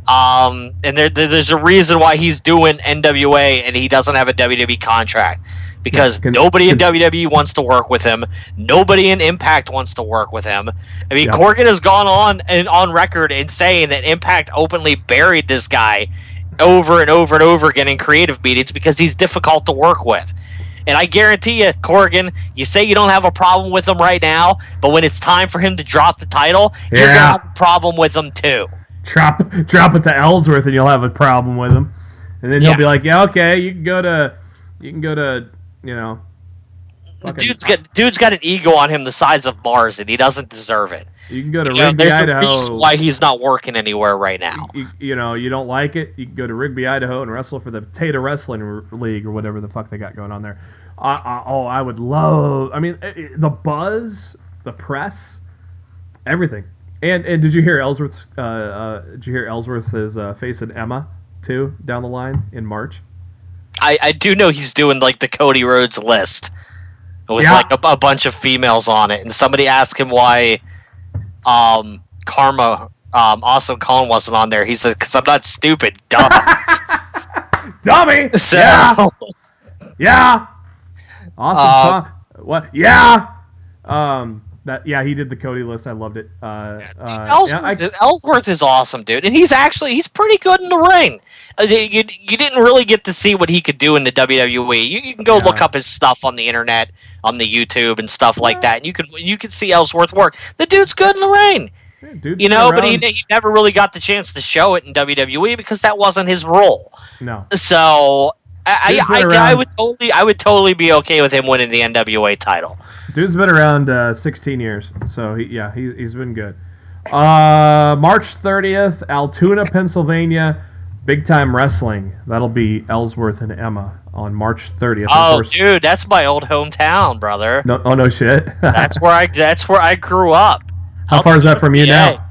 And there's a reason why he's doing NWA and he doesn't have a WWE contract. Because nobody in WWE wants to work with him. Nobody in Impact wants to work with him. I mean, Corgan has gone on record in saying that Impact openly buried this guy over and over and over again in creative meetings because he's difficult to work with. And I guarantee you, Corgan, you say you don't have a problem with him right now, but when it's time for him to drop the title, you're going to have a problem with him too. Drop it to Ellsworth and you'll have a problem with him. And then he'll be like, yeah, okay, you can go to you know, dude's got an ego on him the size of Mars, and he doesn't deserve it. You can go to Rigby, Idaho. There's a reason why he's not working anywhere right now. You know, you don't like it, you can go to Rigby, Idaho, and wrestle for the Potato Wrestling League or whatever the fuck they got going on there. I would love. I mean, the buzz, the press, everything. And did you hear Ellsworth? Did you hear Ellsworth is facing Emma too down the line in March? I do know he's doing like the Cody Rhodes list with like a bunch of females on it, and somebody asked him why Karma Awesome Kong wasn't on there. He said, "Because I'm not stupid, dumb." Dummy. So, yeah. Awesome Kong. What? Yeah. He did the Cody list. I loved it. Ellsworth is awesome, dude, and he's pretty good in the ring. You didn't really get to see what he could do in the WWE. You can go look up his stuff on the internet, on the YouTube and stuff like that, and you can see Ellsworth work. The dude's good in the ring, but he never really got the chance to show it in WWE because that wasn't his role. No. So I would totally be okay with him winning the NWA title. Dude's been around 16 years, so he's been good. March 30th, Altoona, Pennsylvania, Big Time Wrestling. That'll be Ellsworth and Emma on March 30th. Oh, dude, that's my old hometown, brother. No shit. That's where I grew up. How far is that from you now?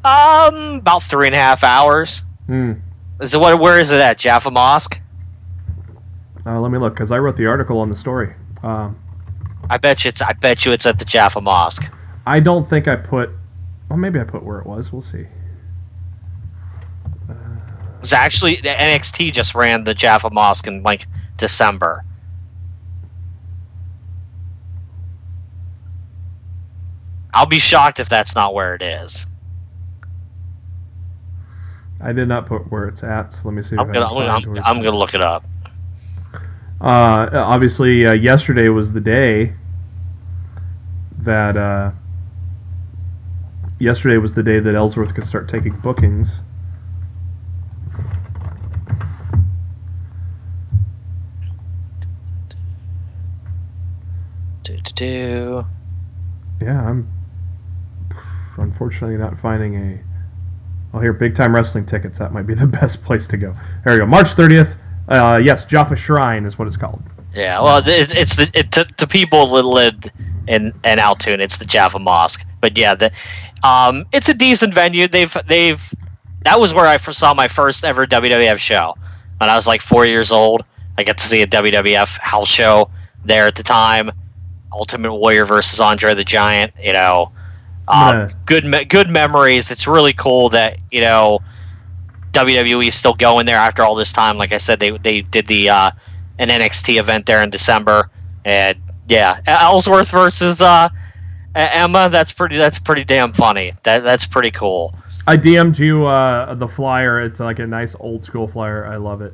About 3.5 hours. Where is it at? Jaffa Mosque? Let me look, because I wrote the article on the story. I bet you it's at the Jaffa Mosque. I don't think I put. Well, maybe I put where it was. We'll see. It's actually the NXT just ran the Jaffa Mosque in like December. I'll be shocked if that's not where it is. I did not put where it's at, so let me see. I'm gonna look it up. Obviously, yesterday was the day that Ellsworth could start taking bookings. Yeah, I'm unfortunately not finding a. Oh, here, Big Time Wrestling tickets. That might be the best place to go. There we go. March 30th. Yes, Jaffa Shrine is what it's called. Yeah, well, it's to people that lived in Altoona, it's the Jaffa Mosque. But yeah, it's a decent venue. That was where I saw my first ever WWF show when I was like 4 years old. I got to see a WWF house show there at the time. Ultimate Warrior versus Andre the Giant. Good memories. It's really cool that WWE is still going there after all this time. Like I said, they did an NXT event there in December, and yeah, Ellsworth versus Emma. That's pretty damn funny. That's pretty cool. I DM'd you the flyer. It's like a nice old school flyer. I love it.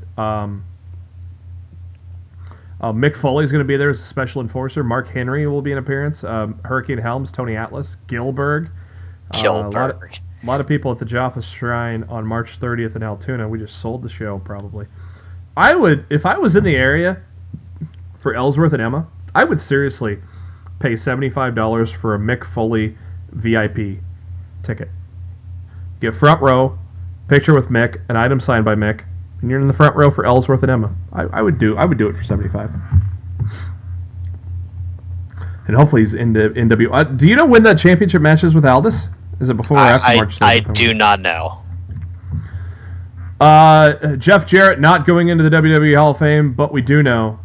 Mick Foley's going to be there as a special enforcer. Mark Henry will be an appearance. Hurricane Helms, Tony Atlas, Gilbert. A lot of people at the Jaffa Shrine on March 30th in Altoona. We just sold the show, probably. If I was in the area for Ellsworth and Emma, I would seriously pay $75 for a Mick Foley VIP ticket. Get front row, picture with Mick, an item signed by Mick, and you're in the front row for Ellsworth and Emma. I would do it for $75. And hopefully he's in NW. Do you know when that championship match is with Aldis? Is it before or after March 7th? I do not know. Jeff Jarrett not going into the WWE Hall of Fame, but we do know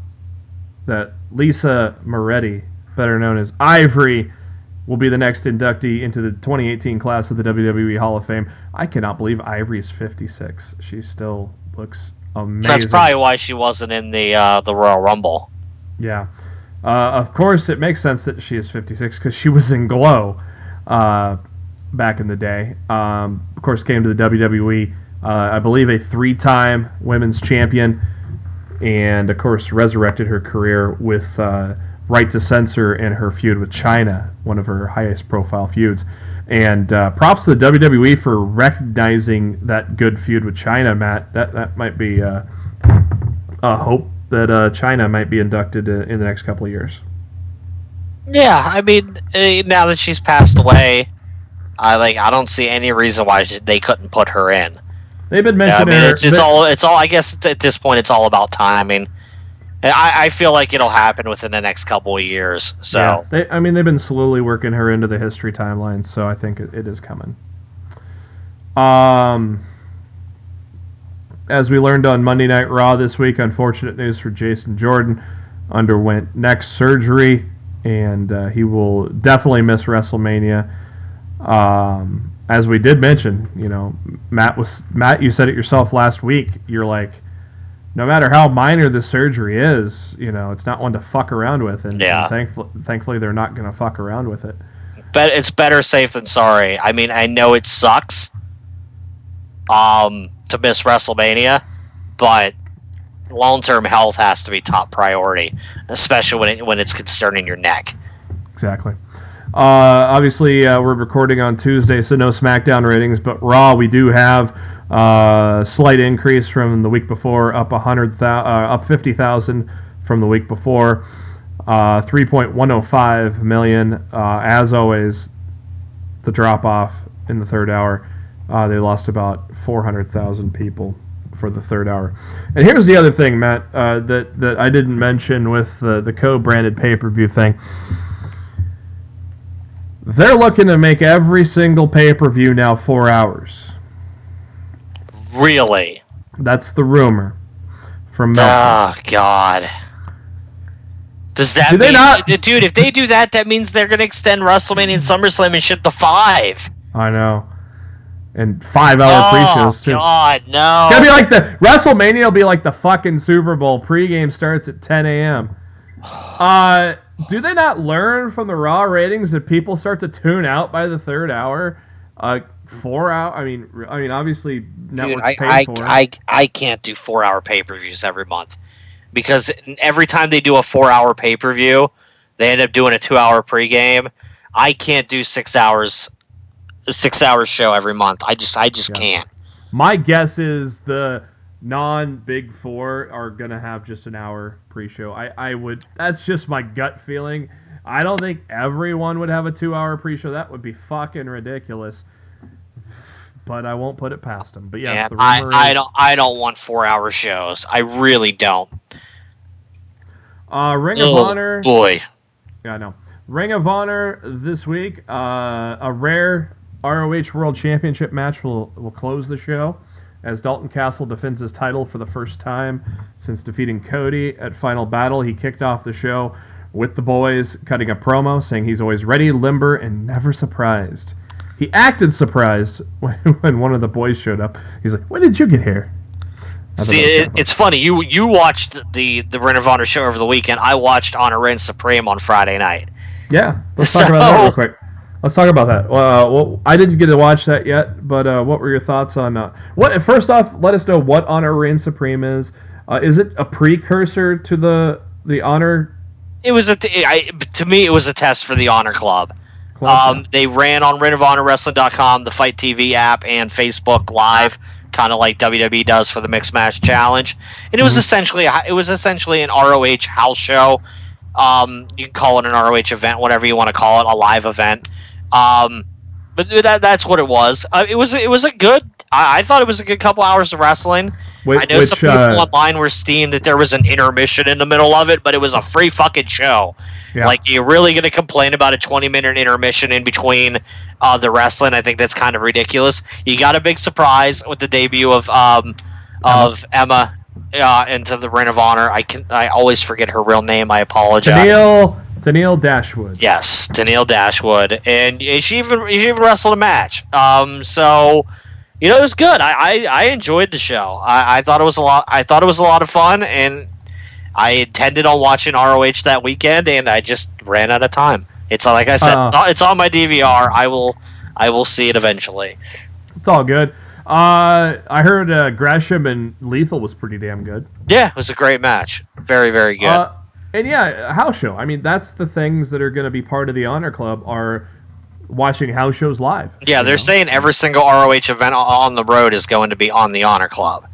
that Lisa Moretti, better known as Ivory, will be the next inductee into the 2018 class of the WWE Hall of Fame. I cannot believe Ivory's 56. She still looks amazing. That's probably why she wasn't in the Royal Rumble. Yeah. Of course, it makes sense that she is 56 because she was in Glow back in the day. Of course, came to the WWE, I believe a 3-time women's champion, and of course resurrected her career with Right to Censor and her feud with Chyna, one of her highest profile feuds. And props to the WWE for recognizing that good feud with Chyna, Matt. That might be a hope that Chyna might be inducted in the next couple of years. Yeah, I mean, now that she's passed away, I don't see any reason why they couldn't put her in. They've been mentioning her. It's all. I guess at this point, it's all about timing. I feel like it'll happen within the next couple of years. So yeah, they've been slowly working her into the history timeline, so I think it is coming. As we learned on Monday Night Raw this week, unfortunate news for Jason Jordan. Underwent neck surgery, and he will definitely miss WrestleMania. As we did mention, Matt, you said it yourself last week. You're like, no matter how minor the surgery is, it's not one to fuck around with, and thankfully they're not going to fuck around with it. But it's better safe than sorry. I mean, I know it sucks to miss WrestleMania, but long-term health has to be top priority, especially when it's concerning your neck. Exactly. Obviously, we're recording on Tuesday, so no SmackDown ratings, but Raw, we do have a slight increase from the week before, up 50,000 from the week before, 3.105 million. As always, the drop-off in the third hour, they lost about 400,000 people for the third hour. And here's the other thing, Matt, that I didn't mention with the co-branded pay-per-view thing. They're looking to make every single pay-per-view now 4 hours. Really? That's the rumor from Meltzer. Oh, God. Does that mean... Dude, if they do that, that means they're going to extend WrestleMania and SummerSlam and shit to 5. I know. And 5-hour pre-shows, too. Oh, God, no. It's gonna be like WrestleMania will be like the fucking Super Bowl. Pre-game starts at 10 a.m. Do they not learn from the Raw ratings that people start to tune out by the third hour? 4 hour. I mean, obviously, networks pay for it. I can't do 4-hour pay-per-views every month because every time they do a 4-hour pay-per-view, they end up doing a 2-hour pregame. I can't do 6 hours. A 6-hour show every month. I just can't. My guess is the non-Big Four are gonna have just an hour pre-show. I would. That's just my gut feeling. I don't think everyone would have a 2-hour pre-show. That would be fucking ridiculous. But I won't put it past them. But yeah, I don't want 4-hour shows. I really don't. Ring of Honor. Boy. Yeah, I know. Ring of Honor this week. A rare ROH World Championship match will close the show as Dalton Castle defends his title for the first time since defeating Cody at Final Battle. He kicked off the show with the boys, cutting a promo saying he's always ready, limber, and never surprised. He acted surprised when one of the boys showed up. He's like, "When did you get here?" See, it's funny. You watched the Ring of Honor show over the weekend. I watched Honor Reign Supreme on Friday night. Yeah, let's talk about that real quick. Let's talk about that. Well, I didn't get to watch that yet, but what were your thoughts on what? First off, let us know what Honor Reign Supreme is. Is it a precursor to the Honor? It was to me, it was a test for the Honor Club. They ran on ringofhonorwrestling.com, the Fight TV app, and Facebook Live, kind of like WWE does for the Mixed Match Challenge. And it was essentially an ROH house show. You can call it an ROH event, whatever you want to call it, a live event. But that's what it was. It was a good. I thought it was a good couple hours of wrestling. I know some people online were steamed that there was an intermission in the middle of it, but it was a free fucking show. Yeah. Like, you're really going to complain about a 20-minute intermission in between the wrestling? I think that's kind of ridiculous. You got a big surprise with the debut of Emma into the Ring of Honor. I always forget her real name. I apologize. Tennille Dashwood. Yes, Tennille Dashwood, and she even wrestled a match. So it was good. I enjoyed the show. I thought it was a lot. I thought it was a lot of fun, and I intended on watching ROH that weekend, and I just ran out of time. It's like I said, it's on my DVR. I will see it eventually. It's all good. I heard Gresham and Lethal was pretty damn good. Yeah, it was a great match. Very, very good. And yeah, house show. I mean, that's the things that are going to be part of the Honor Club are watching house shows live. Yeah, they're saying every single ROH event on the road is going to be on the Honor Club.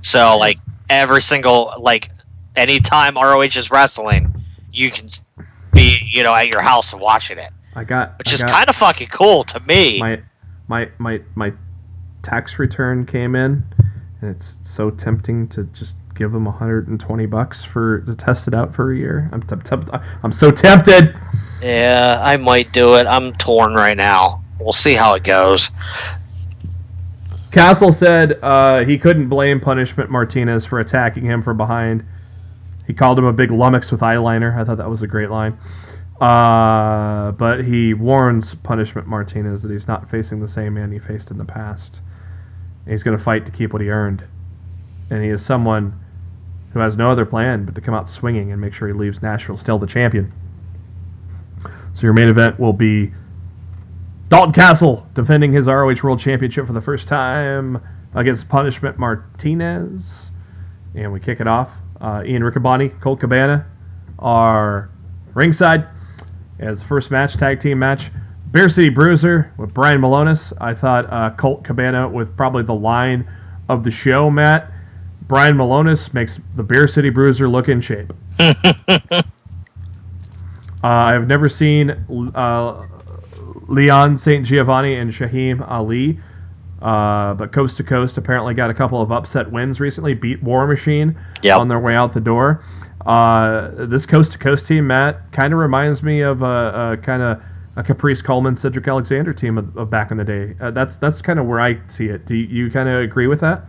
So, like, every single, like, anytime ROH is wrestling, you can be, at your house and watching it. Which is kind of fucking cool to me. My tax return came in, and it's so tempting to just give them $120 to test it out for a year. I'm so tempted. Yeah, I might do it. I'm torn right now. We'll see how it goes. Castle said he couldn't blame Punishment Martinez for attacking him from behind. He called him a big lummox with eyeliner. I thought that was a great line. But he warns Punishment Martinez that he's not facing the same man he faced in the past. He's going to fight to keep what he earned. And he is someone who has no other plan but to come out swinging and make sure he leaves Nashville still the champion. So your main event will be Dalton Castle defending his ROH World Championship for the first time against Punishment Martinez. And we kick it off. Ian Riccaboni, Colt Cabana are ringside as the first match, tag team match. Bear City Bruiser with Brian Malonis. I thought Colt Cabana with probably the line of the show, Matt. Brian Malonis makes the Bear City Bruiser look in shape. I've never seen Leon St. Giovanni and Shaheem Ali, but Coast to Coast apparently got a couple of upset wins recently, beat War Machine on their way out the door. This Coast to Coast team, Matt, kind of reminds me of a Caprice Coleman, Cedric Alexander team of back in the day. That's kind of where I see it. Do you kind of agree with that?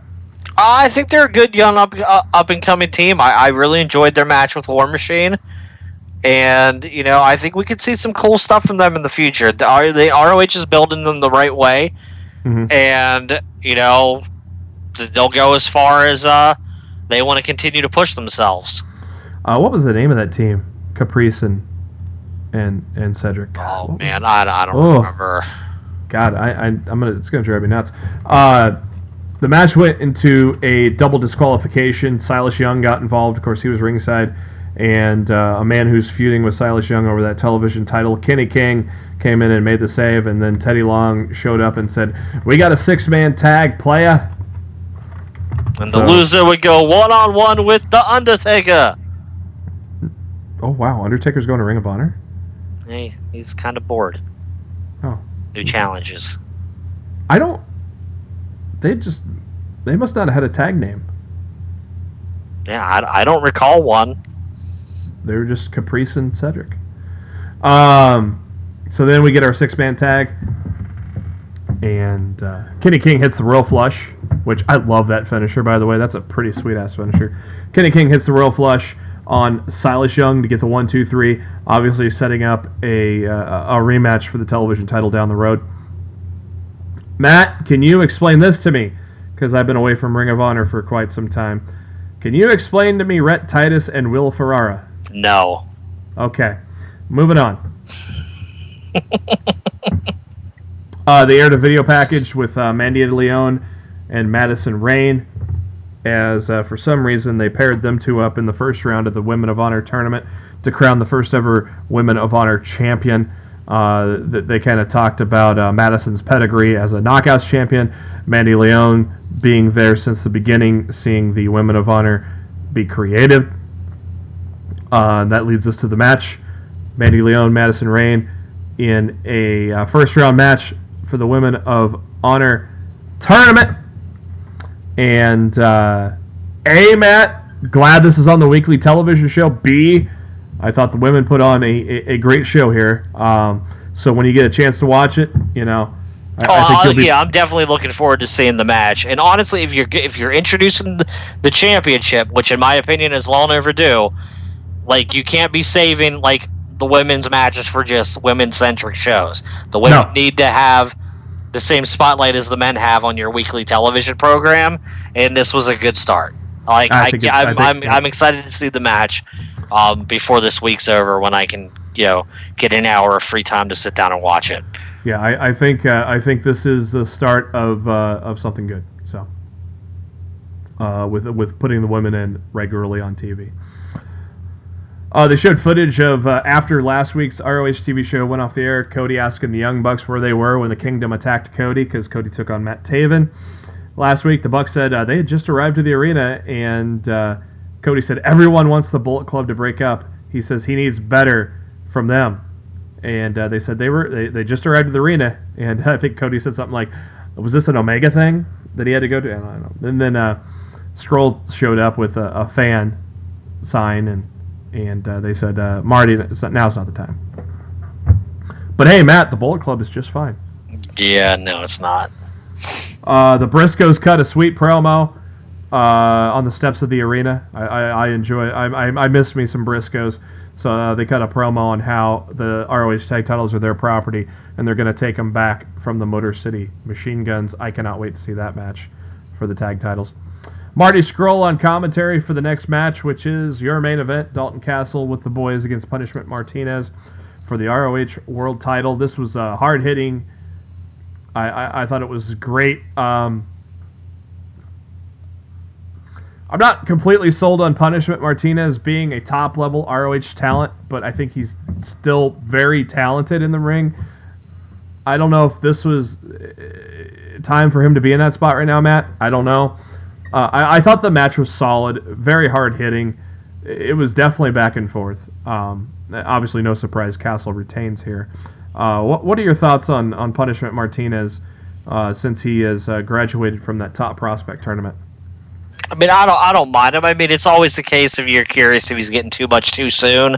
I think they're a good young up and coming team. I really enjoyed their match with War Machine, and I think we could see some cool stuff from them in the future. The ROH is building them the right way, and they'll go as far as they want to continue to push themselves. What was the name of that team? Caprice and Cedric. Oh man, I don't remember. God, it's gonna drive me nuts. The match went into a double disqualification. Silas Young got involved. Of course, he was ringside. And a man who's feuding with Silas Young over that television title, Kenny King, came in and made the save. And then Teddy Long showed up and said, "We got a 6-man tag, playa." And the loser would go one-on-one with The Undertaker. Oh, wow. Undertaker's going to Ring of Honor? Hey, he's kind of bored. Oh. New challenges. They must not have had a tag name. Yeah, I don't recall one. They were just Caprice and Cedric. So then we get our 6-man tag. And Kenny King hits the Royal Flush, which I love that finisher, by the way. That's a pretty sweet-ass finisher. Kenny King hits the Royal Flush on Silas Young to get the 1-2-3, obviously setting up a rematch for the television title down the road. Matt, can you explain this to me? Because I've been away from Ring of Honor for quite some time. Can you explain to me Rhett Titus and Will Ferrara? No. Okay. Moving on. They aired a video package with Mandy DeLeon and Madison Rayne, as for some reason they paired them two up in the first round of the Women of Honor tournament to crown the first ever Women of Honor champion. They kind of talked about Madison's pedigree as a Knockouts champion, Mandy Leon being there since the beginning, seeing the Women of Honor be creative. That leads us to the match. Mandy Leon, Madison Rayne in a first round match for the Women of Honor tournament. And Matt, glad this is on the weekly television show. B, I thought the women put on a great show here. So when you get a chance to watch it, I think I'm definitely looking forward to seeing the match. And honestly, if you're introducing the championship, which in my opinion is long overdue, Like, you can't be saving, like, the women's matches for just women-centric shows. The women need to have the same spotlight as the men have on your weekly television program, and this was a good start. Like, I'm excited to see the match before this week's over, when I can, get an hour of free time to sit down and watch it. Yeah, I think this is the start of something good. So, with putting the women in regularly on TV. They showed footage of after last week's ROH TV show went off the air, Cody asking the Young Bucks where they were when the Kingdom attacked Cody, because Cody took on Matt Taven. Last week, the Bucks said they had just arrived to the arena, and Cody said everyone wants the Bullet Club to break up. He says he needs better from them. And they said they just arrived at the arena, and I think Cody said something like, was this an Omega thing that he had to go to? I don't know. And then Scroll showed up with a fan sign, and they said, Marty, now's not the time. But hey, Matt, the Bullet Club is just fine. Yeah, no, it's not. The Briscoes cut a sweet promo on the steps of the arena. I enjoy it. I missed me some Briscoes. So they cut a promo on how the ROH tag titles are their property, and they're going to take them back from the Motor City Machine Guns. I cannot wait to see that match for the tag titles. Marty Scurll on commentary for the next match, which is your main event, Dalton Castle with the boys against Punishment Martinez for the ROH World title. This was hard-hitting. I thought it was great. I'm not completely sold on Punishment Martinez being a top-level ROH talent, but I think he's still very talented in the ring. I don't know if this was time for him to be in that spot right now, Matt. I don't know. I thought the match was solid, very hard-hitting. It was definitely back and forth. Obviously, no surprise, Castle retains here. What are your thoughts on Punishment Martinez since he has graduated from that top prospect tournament? I mean, I don't mind him. I mean, it's always the case if you're curious if he's getting too much too soon.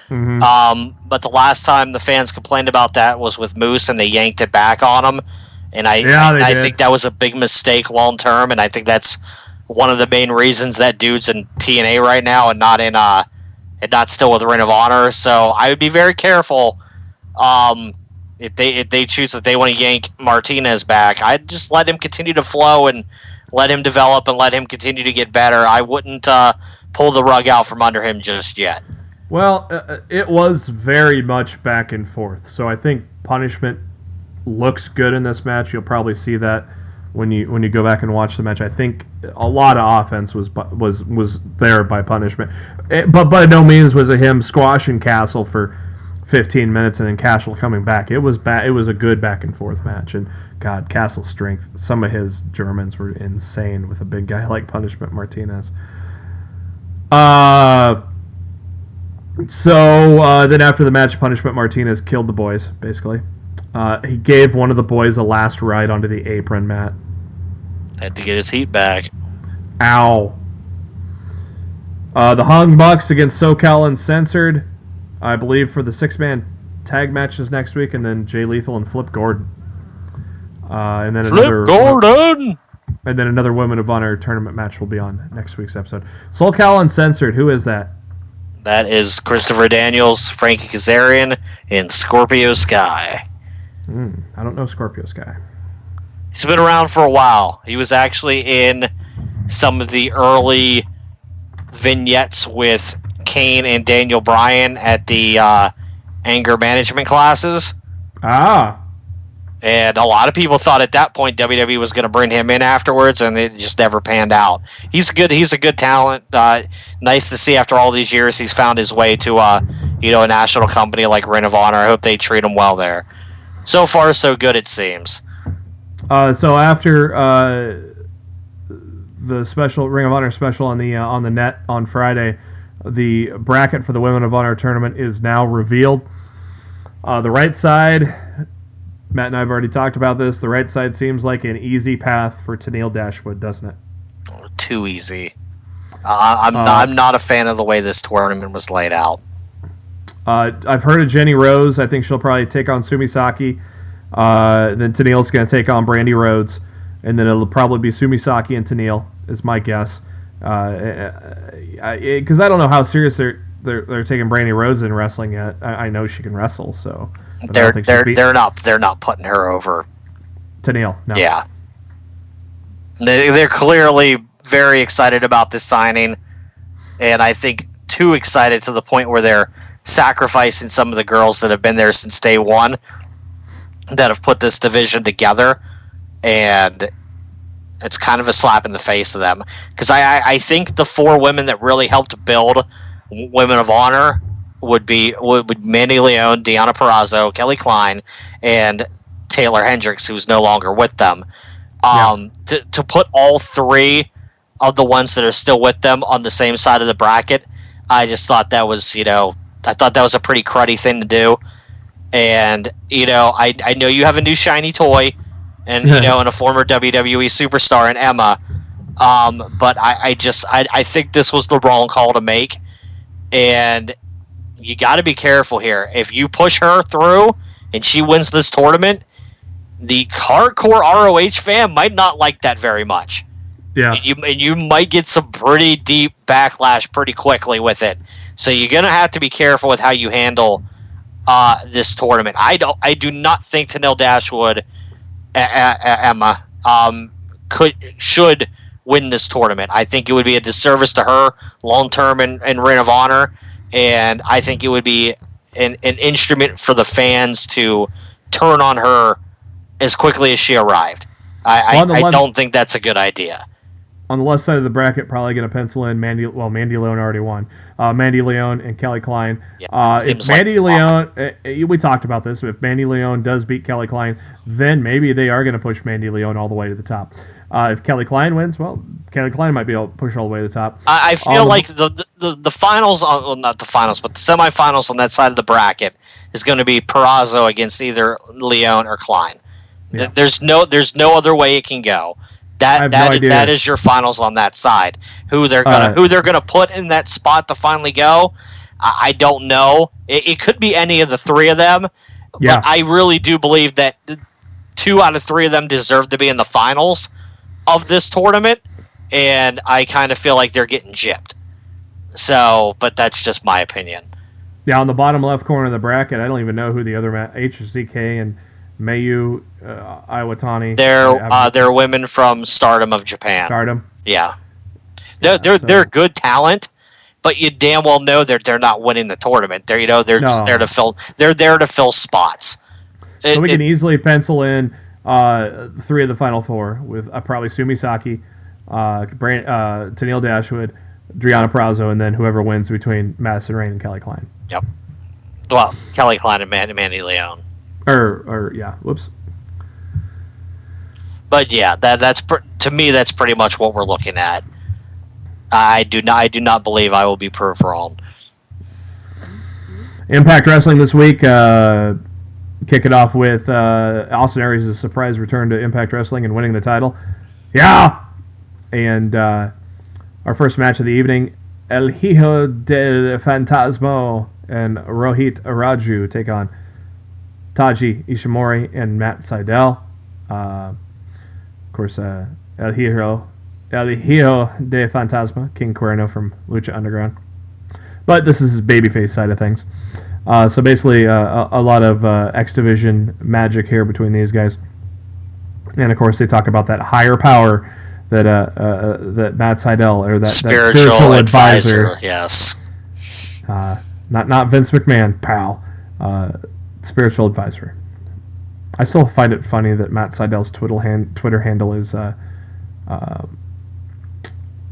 Mm-hmm. But the last time the fans complained about that was with Moose, and they yanked it back on him. And I think that was a big mistake long term, and I think that's one of the main reasons that dude's in TNA right now and not still with Ring of Honor. So I would be very careful if they choose that they want to yank Martinez back. I'd just let him continue to flow and let him develop and let him continue to get better. I wouldn't pull the rug out from under him just yet. Well, it was very much back and forth. So I think Punishment looks good in this match. You'll probably see that when you go back and watch the match. I think a lot of offense was there by Punishment, but by no means was it him squashing Castle for 15 minutes and then Castle coming back. It was a good back and forth match, and God, Castle's strength. Some of his Germans were insane with a big guy like Punishment Martinez. So then after the match, Punishment Martinez killed the boys, basically. He gave one of the boys a last ride onto the apron, Matt. Had to get his heat back. Ow. The Hung Bucks against SoCal Uncensored, I believe, for the 6-man tag matches next week, and then Jay Lethal and Flip Gordon. And then another Women of Honor tournament match will be on next week's episode. SoCal Uncensored, who is that? That is Christopher Daniels, Frankie Kazarian, and Scorpio Sky. I don't know Scorpio Sky. He's been around for a while. He was actually in some of the early vignettes with Kane and Daniel Bryan at the anger management classes. And a lot of people thought at that point WWE was going to bring him in afterwards, and it just never panned out. He's a good talent. Nice to see after all these years he's found his way to a national company like Ring of Honor. I hope they treat him well there. So far, so good, it seems. So after the special Ring of Honor special on the net on Friday, the bracket for the Women of Honor tournament is now revealed. The right side, Matt and I have already talked about this. The right side seems like an easy path for Tenille Dashwood, doesn't it? Too easy. I'm not a fan of the way this tournament was laid out. I've heard of Jenny Rose. I think she'll probably take on Sumi Saki. Then Tenille's going to take on Brandy Rhodes. And then it'll probably be Sumi Saki and Tenille, is my guess. Because I don't know how serious they're taking Brandy Rhodes in wrestling yet. I know she can wrestle, so they're not putting her over. Tenille, no. Yeah, they're clearly very excited about this signing, and I think too excited to the point where they're sacrificing some of the girls that have been there since day one, that have put this division together, and it's kind of a slap in the face to them, because I think the 4 women that really helped build Women of Honor would Mandy Leon, Deonna Purrazzo, Kelly Klein, and Taylor Hendricks, who's no longer with them. To put all 3 of the ones that are still with them on the same side of the bracket, I just thought that was, I thought that was a pretty cruddy thing to do. And, I know you have a new shiny toy, and, and a former WWE superstar in Emma, but I think this was the wrong call to make, and you got to be careful here. If you push her through and she wins this tournament, the hardcore ROH fan might not like that very much. Yeah. And you might get some pretty deep backlash pretty quickly with it. So you're going to have to be careful with how you handle this tournament. I do not think Tenille Dashwood, Emma, should win this tournament. I think it would be a disservice to her long term in Ring of Honor, and I think it would be an instrument for the fans to turn on her as quickly as she arrived. I don't think that's a good idea. On the left side of the bracket, probably going to pencil in Mandy Leon already won. Mandy Leon and Kelly Klein. If Mandy Leon, we talked about this, if Mandy Leon does beat Kelly Klein, then maybe they are going to push Mandy Leon all the way to the top. If Kelly Klein wins, well, Kelly Klein might be able to push all the way to the top. I feel like the finals, not the finals, but the semifinals on that side of the bracket is going to be Purrazzo against either Leon or Klein. Yeah. There's no other way it can go. That is your finals on that side. Who they're gonna put in that spot to finally go, I don't know. It could be any of the 3 of them, but I really do believe that 2 out of 3 of them deserve to be in the finals of this tournament, and I kind of feel like they're getting gypped. So, but that's just my opinion. Yeah, on the bottom left corner of the bracket, I don't even know who the other HZK and Mayu Iwatani. They're women from Stardom of Japan. Stardom. Yeah. They're good talent, but you damn well know they're not winning the tournament. Just there to fill. They're there to fill spots. So we can easily pencil in 3 of the final 4 with probably Sumi Saki, Tenille Dashwood, Deonna Purrazzo, and then whoever wins between Madison Rayne and Kelly Klein. Yep. Well, Kelly Klein and Mandy Leon. Whoops. But yeah, that's to me that's pretty much what we're looking at. I do not believe I will be proved wrong. Impact Wrestling this week, kick it off with Austin Aries' surprise return to Impact Wrestling and winning the title. Yeah! And our first match of the evening, El Hijo del Fantasma and Rohit Raju take on Taji Ishimori and Matt Sydal. Of course, El Hijo de Fantasma, King Cuerno from Lucha Underground. But this is his babyface side of things. So basically, a lot of X Division magic here between these guys. And of course, they talk about that higher power that Matt Sydal, or that spiritual advisor. Yes. Not Vince McMahon, pal. Spiritual advisor. I still find it funny that Matt Sydal's Twitter handle is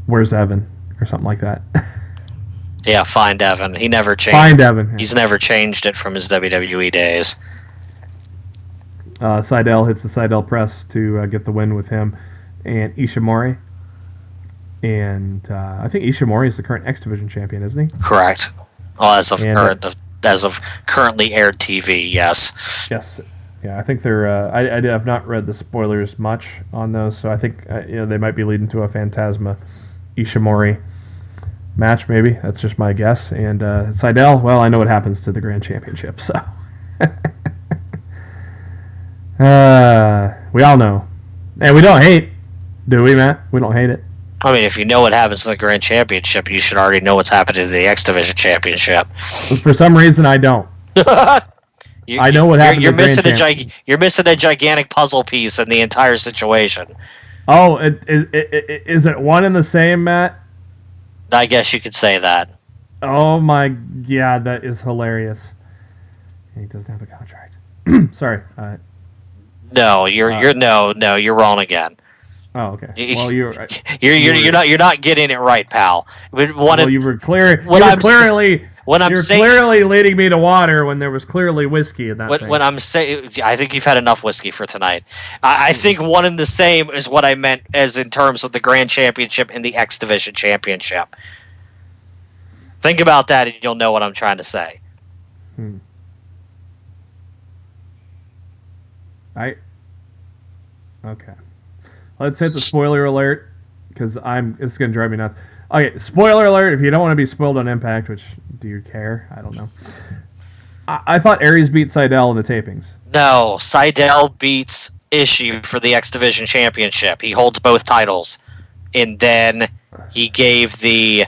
"Where's Evan?" or something like that. Yeah, Find Evan. He never changed. Find Evan. He's never changed it from his WWE days. Sydal hits the Sydal press to get the win with him and Ishimori. And I think Ishimori is the current X Division champion, isn't he? Correct. Well, as of currently aired TV, yes. Yes. Yeah, I think they're. I have not read the spoilers much on those, so I think they might be leading to a Phantasma Ishimori match. Maybe that's just my guess. And Sydal, well, I know what happens to the Grand Championship, so we all know, and we don't hate, do we, Matt? We don't hate it. I mean, if you know what happens in the Grand Championship, you should already know what's happening in the X Division Championship. For some reason, I don't. I know what happened. You're missing a gigantic puzzle piece in the entire situation. Oh, is it one and the same, Matt? I guess you could say that. Oh my, yeah, that is hilarious. He doesn't have a contract. Sorry. No, you're wrong again. Oh, okay. Well, you're right. You're not getting it right, pal. You were clearly leading me to water when there was clearly whiskey in that thing. When I'm saying, I think you've had enough whiskey for tonight. I think one and the same is what I meant as in terms of the Grand Championship and the X Division Championship. Think about that, and you'll know what I'm trying to say. Okay. Let's hit the spoiler alert, because it's going to drive me nuts. Okay, spoiler alert, if you don't want to be spoiled on Impact, which, do you care? I don't know. I thought Aries beat Sydal in the tapings. No, Sydal beats Ishii for the X Division Championship. He holds both titles. And then he gave the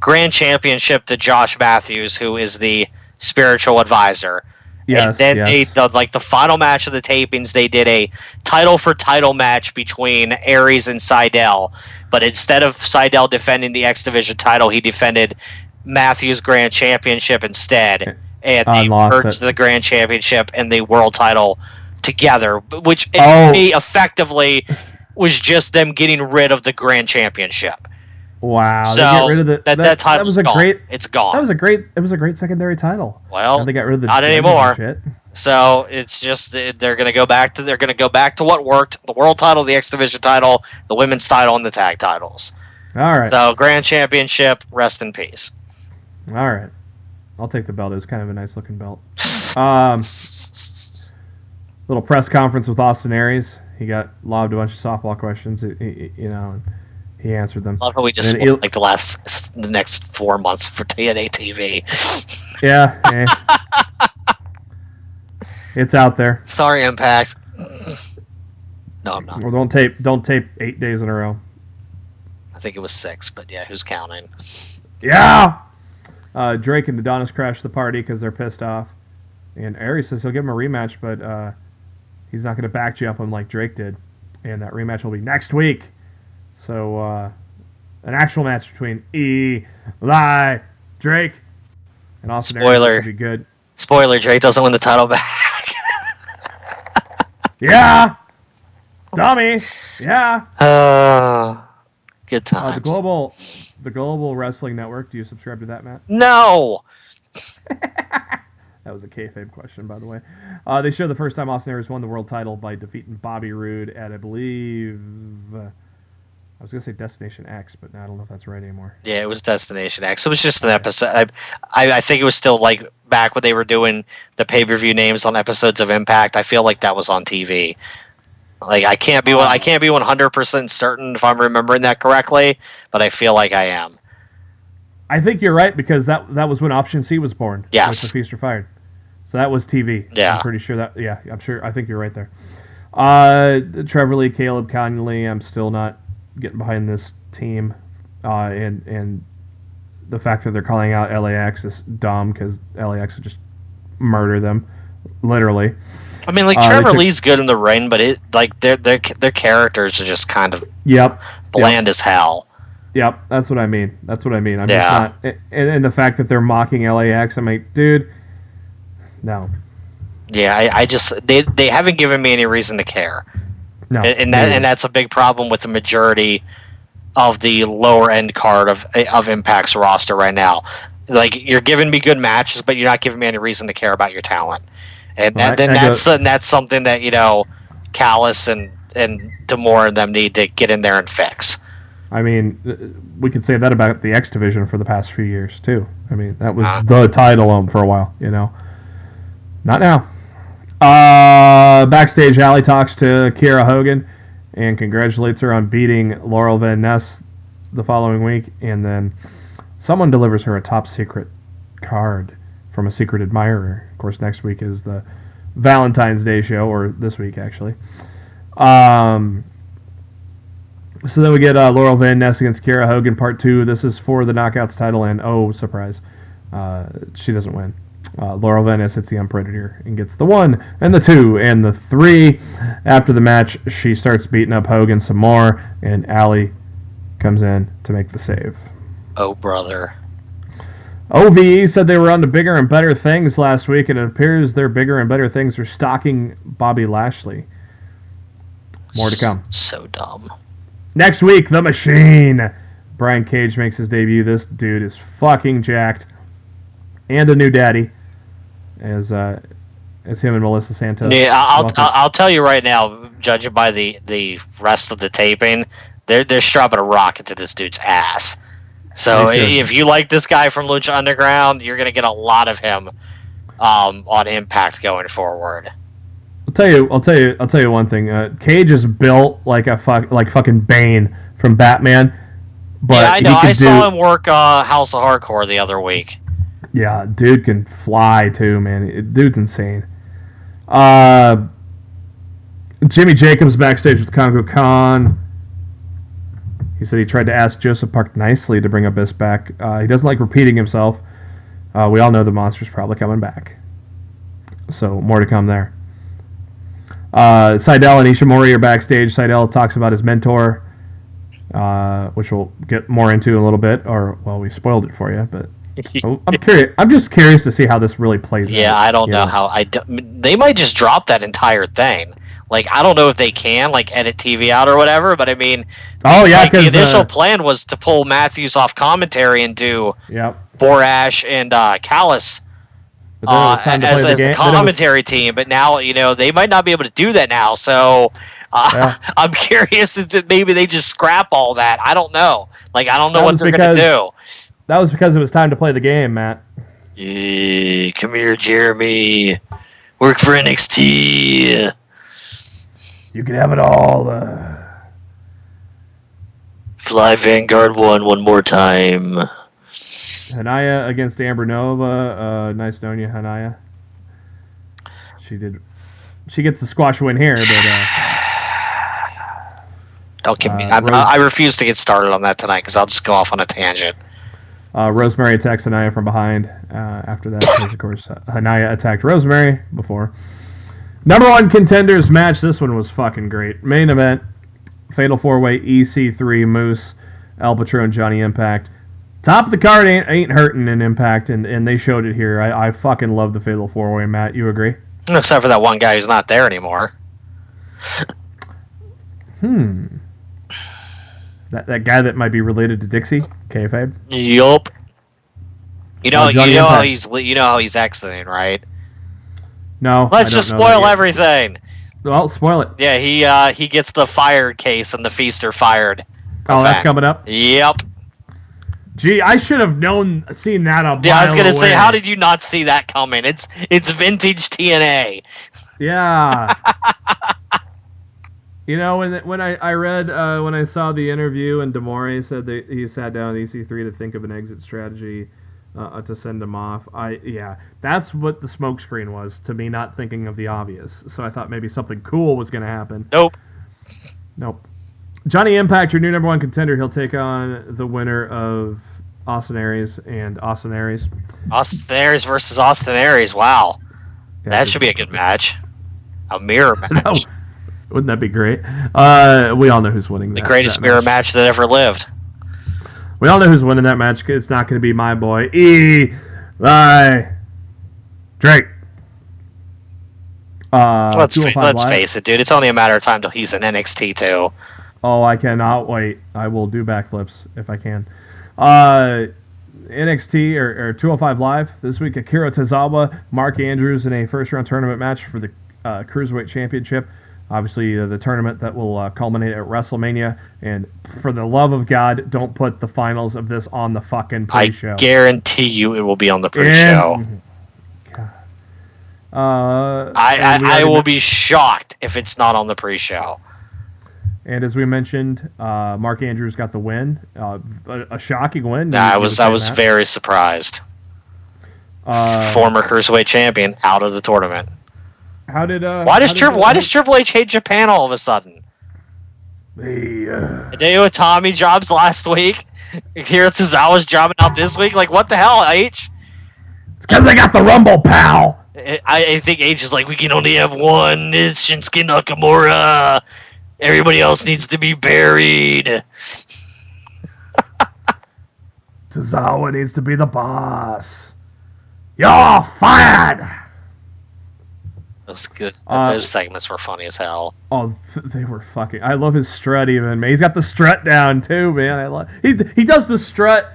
Grand Championship to Josh Matthews, who is the spiritual advisor. Yes, and then the final match of the tapings, they did a title-for-title match between Aries and Sydal. But instead of Sydal defending the X Division title, he defended Matthews' Grand Championship instead. And they merged the Grand Championship and the World title together, which effectively was just them getting rid of the Grand Championship. Wow! So they got rid of that title was gone. It's gone. It was a great secondary title. Well, they got rid of not anymore. Shit. So it's just they're going to go back to what worked: the World title, the X Division title, the Women's title, and the Tag titles. All right. So Grand Championship, rest in peace. All right. I'll take the belt. It was kind of a nice looking belt. Little press conference with Austin Aries. He got lobbed a bunch of softball questions. And he answered them. Love how we just won, the next 4 months for TNA TV. Yeah. It's out there. Sorry, Impact. No, I'm not. Well, don't tape 8 days in a row. I think it was 6, but yeah, who's counting? Yeah. Drake and Adonis crash the party because they're pissed off, and Aries says he'll give him a rematch, but he's not going to back you up him like Drake did, and that rematch will be next week. So an actual match between Eli Drake and Austin Aries will be good. Spoiler: Drake doesn't win the title back. Yeah, dummy. Yeah. Good times. The Global Wrestling Network. Do you subscribe to that, Matt? No. That was a kayfabe question, by the way. They show the first time Austin Aries won the world title by defeating Bobby Roode at, I believe, I was going to say Destination X, but I don't know if that's right anymore. Yeah, it was Destination X. It was just an episode. I think it was still like back when they were doing the pay-per-view names on episodes of Impact. I feel like that was on TV. Like I can't be 100% certain if I'm remembering that correctly, but I feel like I am. I think you're right because that was when Option C was born. Yes. With the Feast or Fired. So that was TV. Yeah. I'm pretty sure that. Yeah, I'm sure. I think you're right there. Trevor Lee, Caleb Conley. I'm still not getting behind this team, and the fact that they're calling out LAX is dumb because LAX would just murder them, literally. I mean, Trevor Lee's good in the ring, but their characters are just kind of bland as hell. Yep, that's what I mean. I'm just not, and the fact that they're mocking LAX, I'm like, dude, no. Yeah, I just they haven't given me any reason to care. No, and that's a big problem with the majority of the lower end card of Impact's roster right now. Like you're giving me good matches, but you're not giving me any reason to care about your talent. And that's something that Callis and D'Amore and them need to get in there and fix. I mean, we could say that about the X Division for the past few years too. I mean, that was the title for a while. Not now. Backstage, Allie talks to Kiera Hogan and congratulates her on beating Laurel Van Ness the following week, and then someone delivers her a top secret card from a secret admirer. Of course, next week is the Valentine's Day show, or this week actually. So then we get Laurel Van Ness against Kiera Hogan, part 2. This is for the Knockouts title, and oh, surprise, she doesn't win. Laurel Van Ness hits the Unpredator and gets the 1 and the 2 and the 3. After the match, she starts beating up Hogan some more, and Allie comes in to make the save. Oh, brother. OVE said they were on to bigger and better things last week, and it appears their bigger and better things are stalking Bobby Lashley. More to come. So dumb. Next week, The Machine. Brian Cage makes his debut. This dude is fucking jacked. And a new daddy. As him and Melissa Santos. Yeah, I'll tell you right now, judging by the rest of the taping, they're strapping a rocket to this dude's ass. So if you like this guy from Lucha Underground, you're gonna get a lot of him on Impact going forward. I'll tell you one thing. Cage is built like fucking Bane from Batman. But yeah, I know. I saw him work House of Hardcore the other week. Yeah, dude can fly too, man. Dude's insane. Jimmy Jacobs backstage with Congo Khan. He said he tried to ask Joseph Park nicely to bring Abyss back. He doesn't like repeating himself. We all know the Monster's probably coming back. So more to come there. Sydal and Ishimori are backstage. Sydal talks about his mentor, which we'll get more into in a little bit. Well, we spoiled it for you, but I'm curious. I'm just curious to see how this really plays out. Yeah, I don't know how. They might just drop that entire thing. Like, I don't know if they can, like, edit TV out or whatever, but I mean, the initial plan was to pull Matthews off commentary and do Borash and Callis as the commentary team, but now, they might not be able to do that now, so I'm curious if maybe they just scrap all that. I don't know. Like, I don't know what they're going to do. That was because it was time to play the game, Matt. Yeah, come here, Jeremy. Work for NXT. You can have it all. Fly Vanguard one more time. Hanaya against Amber Nova. Nice knowing you, Hanaya. She gets the squash win here, but don't give me. I refuse to get started on that tonight because I'll just go off on a tangent. Rosemary attacks Hanaya from behind. After that, because of course, Hanaya attacked Rosemary before. Number 1 contenders match. This one was fucking great. Main event, Fatal 4-Way, EC3, Moose, El Patron, Johnny Impact. Top of the card ain't hurting in Impact, and they showed it here. I fucking love the Fatal 4-Way, Matt. You agree? Except for that one guy who's not there anymore. That guy that might be related to Dixie, kayfabe. Yup. You know how he's exiting, right? No. Let's just spoil everything. Well, spoil it. Yeah, he gets the fired case and the Feaster fired. Oh, that's coming up? Yep. Gee, I should have seen that a mile Yeah, I was gonna away. say, how did you not see that coming? It's vintage TNA. Yeah. when I read when I saw the interview and D'Amore said that he sat down with EC3 to think of an exit strategy to send him off. That's what the smokescreen was to me, not thinking of the obvious. So I thought maybe something cool was going to happen. Nope. Johnny Impact, your new number 1 contender. He'll take on the winner of Austin Aries and Austin Aries. Austin Aries versus Austin Aries. Wow. Yeah, that should be a good match. A mirror match. No. Wouldn't that be great? We all know who's winning the greatest mirror match that ever lived. We all know who's winning that match. It's not going to be my boy, Eli Drake. Let's face it, dude. It's only a matter of time till he's in NXT, too. Oh, I cannot wait. I will do backflips if I can. NXT or 205 Live this week. Akira Tozawa, Mark Andrews in a first-round tournament match for the Cruiserweight Championship. Obviously, the tournament that will culminate at WrestleMania. And for the love of God, don't put the finals of this on the fucking pre-show. I guarantee you it will be on the pre-show. I will be shocked if it's not on the pre-show. And as we mentioned, Mark Andrews got the win. A shocking win. I was very surprised. Former Cruiserweight champion out of the tournament. How did why does Triple H hate Japan all of a sudden? Hideo Itami jobs last week. Akira Tozawa's jobbing out this week. Like, what the hell, H? It's because I got the Rumble, pal. I think H is like, we can only have one. It's Shinsuke Nakamura. Everybody else needs to be buried. Tozawa needs to be the boss. You're fired. Those segments were funny as hell. Oh, they were fucking. I love his strut even, man. He's got the strut down too, man. He does the strut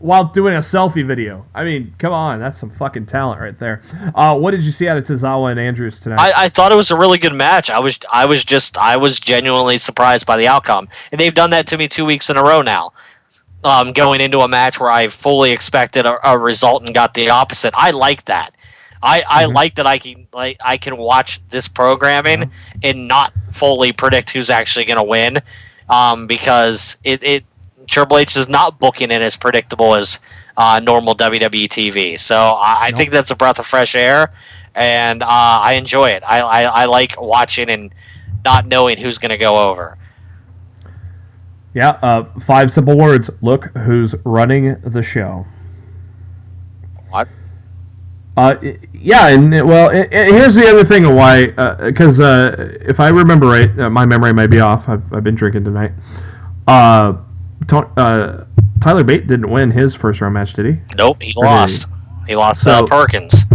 while doing a selfie video. I mean, come on, that's some fucking talent right there. What did you see out of Tozawa and Andrews tonight? I thought it was a really good match. I was genuinely surprised by the outcome, and they've done that to me 2 weeks in a row now. Going into a match where I fully expected a result and got the opposite. I like that. I like that I can watch this programming and not fully predict who's actually going to win, because Triple H is not booking it as predictable as normal WWE TV. So I think that's a breath of fresh air, and I enjoy it. I like watching and not knowing who's going to go over. Yeah, 5 simple words. Look who's running the show. What? Yeah, and here's the other thing of why, because if I remember right, my memory might be off. I've been drinking tonight. Tyler Bate didn't win his first round match, did he? Nope, he lost. He lost to Perkins,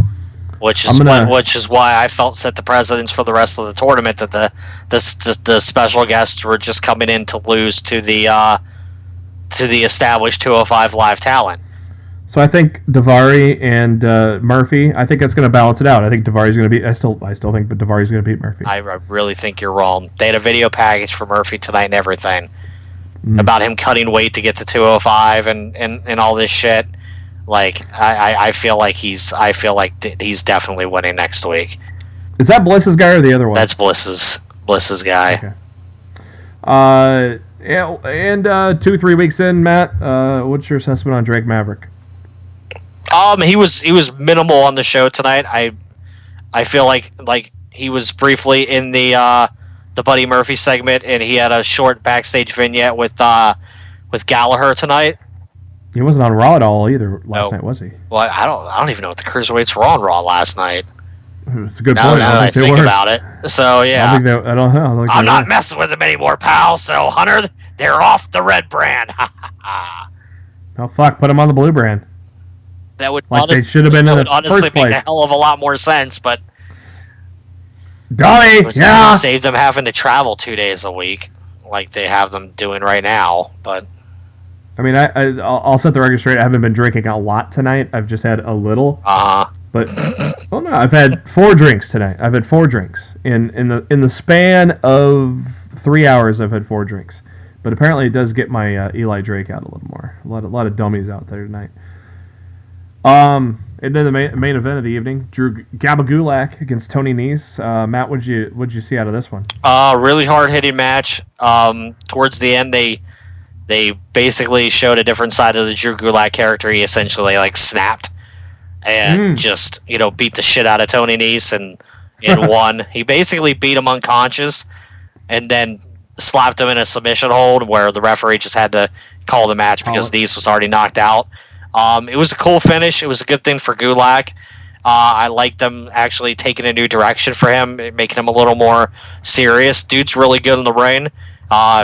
which is why I felt set the precedence for the rest of the tournament that the special guests were just coming in to lose to the established 205 Live talent. So I think Daivari and Murphy, I think that's going to balance it out. I think Daivari's going to beat. I still think, but Daivari's going to beat Murphy. I really think you're wrong. They had a video package for Murphy tonight and everything about him cutting weight to get to 205 and all this shit. Like I feel like he's definitely winning next week. Is that Bliss's guy or the other one? That's Bliss's guy. Okay. Yeah, and 2-3 weeks in, Matt, what's your assessment on Drake Maverick? He was minimal on the show tonight. I feel like he was briefly in the Buddy Murphy segment, and he had a short backstage vignette with Gallagher tonight. He wasn't on Raw at all either last night, was he? Well, I don't even know if the Cruiserweights were on Raw last night. It's a good point. Now that I think about it. So yeah, I don't know. I'm not messing with them anymore, pal. So Hunter, they're off the red brand. Oh fuck! Put them on the blue brand. That would they should have been in the honestly first place. Make a hell of a lot more sense, but save them having to travel 2 days a week like they have them doing right now. But I mean, I'll set the record straight. I haven't been drinking a lot tonight. I've just had a little. But no, I've had 4 drinks tonight. I've had 4 drinks in the span of 3 hours. I've had 4 drinks. But apparently, it does get my Eli Drake out a little more. A lot of dummies out there tonight. And then the main event of the evening, Drew Gabagulak against Tony Nese. Matt, what'd you see out of this one? Really hard hitting match. Towards the end, they basically showed a different side of the Drew Gulak character. He essentially snapped and just beat the shit out of Tony Nese and won. He basically beat him unconscious and then slapped him in a submission hold where the referee just had to call the match because Nese was already knocked out. It was a cool finish. It was a good thing for Gulak. I like them actually taking a new direction for him, making him a little more serious. Dude's really good in the ring.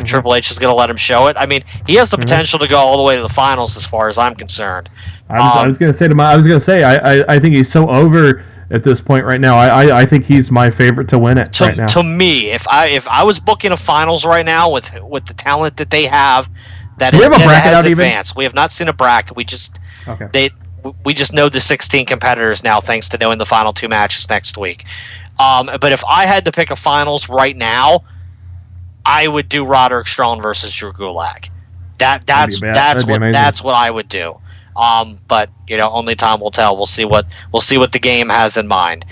Triple H is going to let him show it. I mean, he has the potential to go all the way to the finals as far as I'm concerned. I was going to say I think he's so over at this point right now. I think he's my favorite to win it right now. To me, if I was booking a finals right now with the talent that they have, that has advanced. We have not seen a bracket. We just know the 16 competitors now, thanks to knowing the final 2 matches next week. But if I had to pick a finals right now, I would do Roderick Strong versus Drew Gulak. That's what I would do. But only time will tell. We'll see what the game has in mind.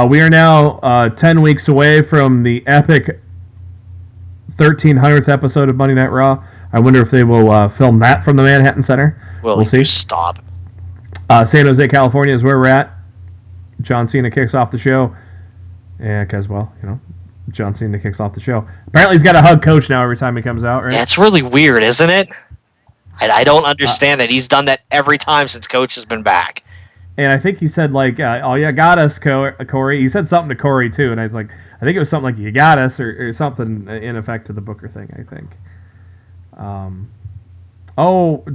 We are now 10 weeks away from the epic 1300th episode of Monday Night Raw. I wonder if they will film that from the Manhattan Center. We'll see. Stop. San Jose, California is where we're at. John Cena kicks off the show. Yeah, because, John Cena kicks off the show. Apparently, he's got to hug Coach now every time he comes out, right? That's really weird, isn't it? I don't understand that. He's done that every time since Coach has been back. And I think he said, like, oh, yeah, got us, Corey. He said something to Corey, too, and I was like, I think it was something like, you got us, or something in effect to the Booker thing, I think.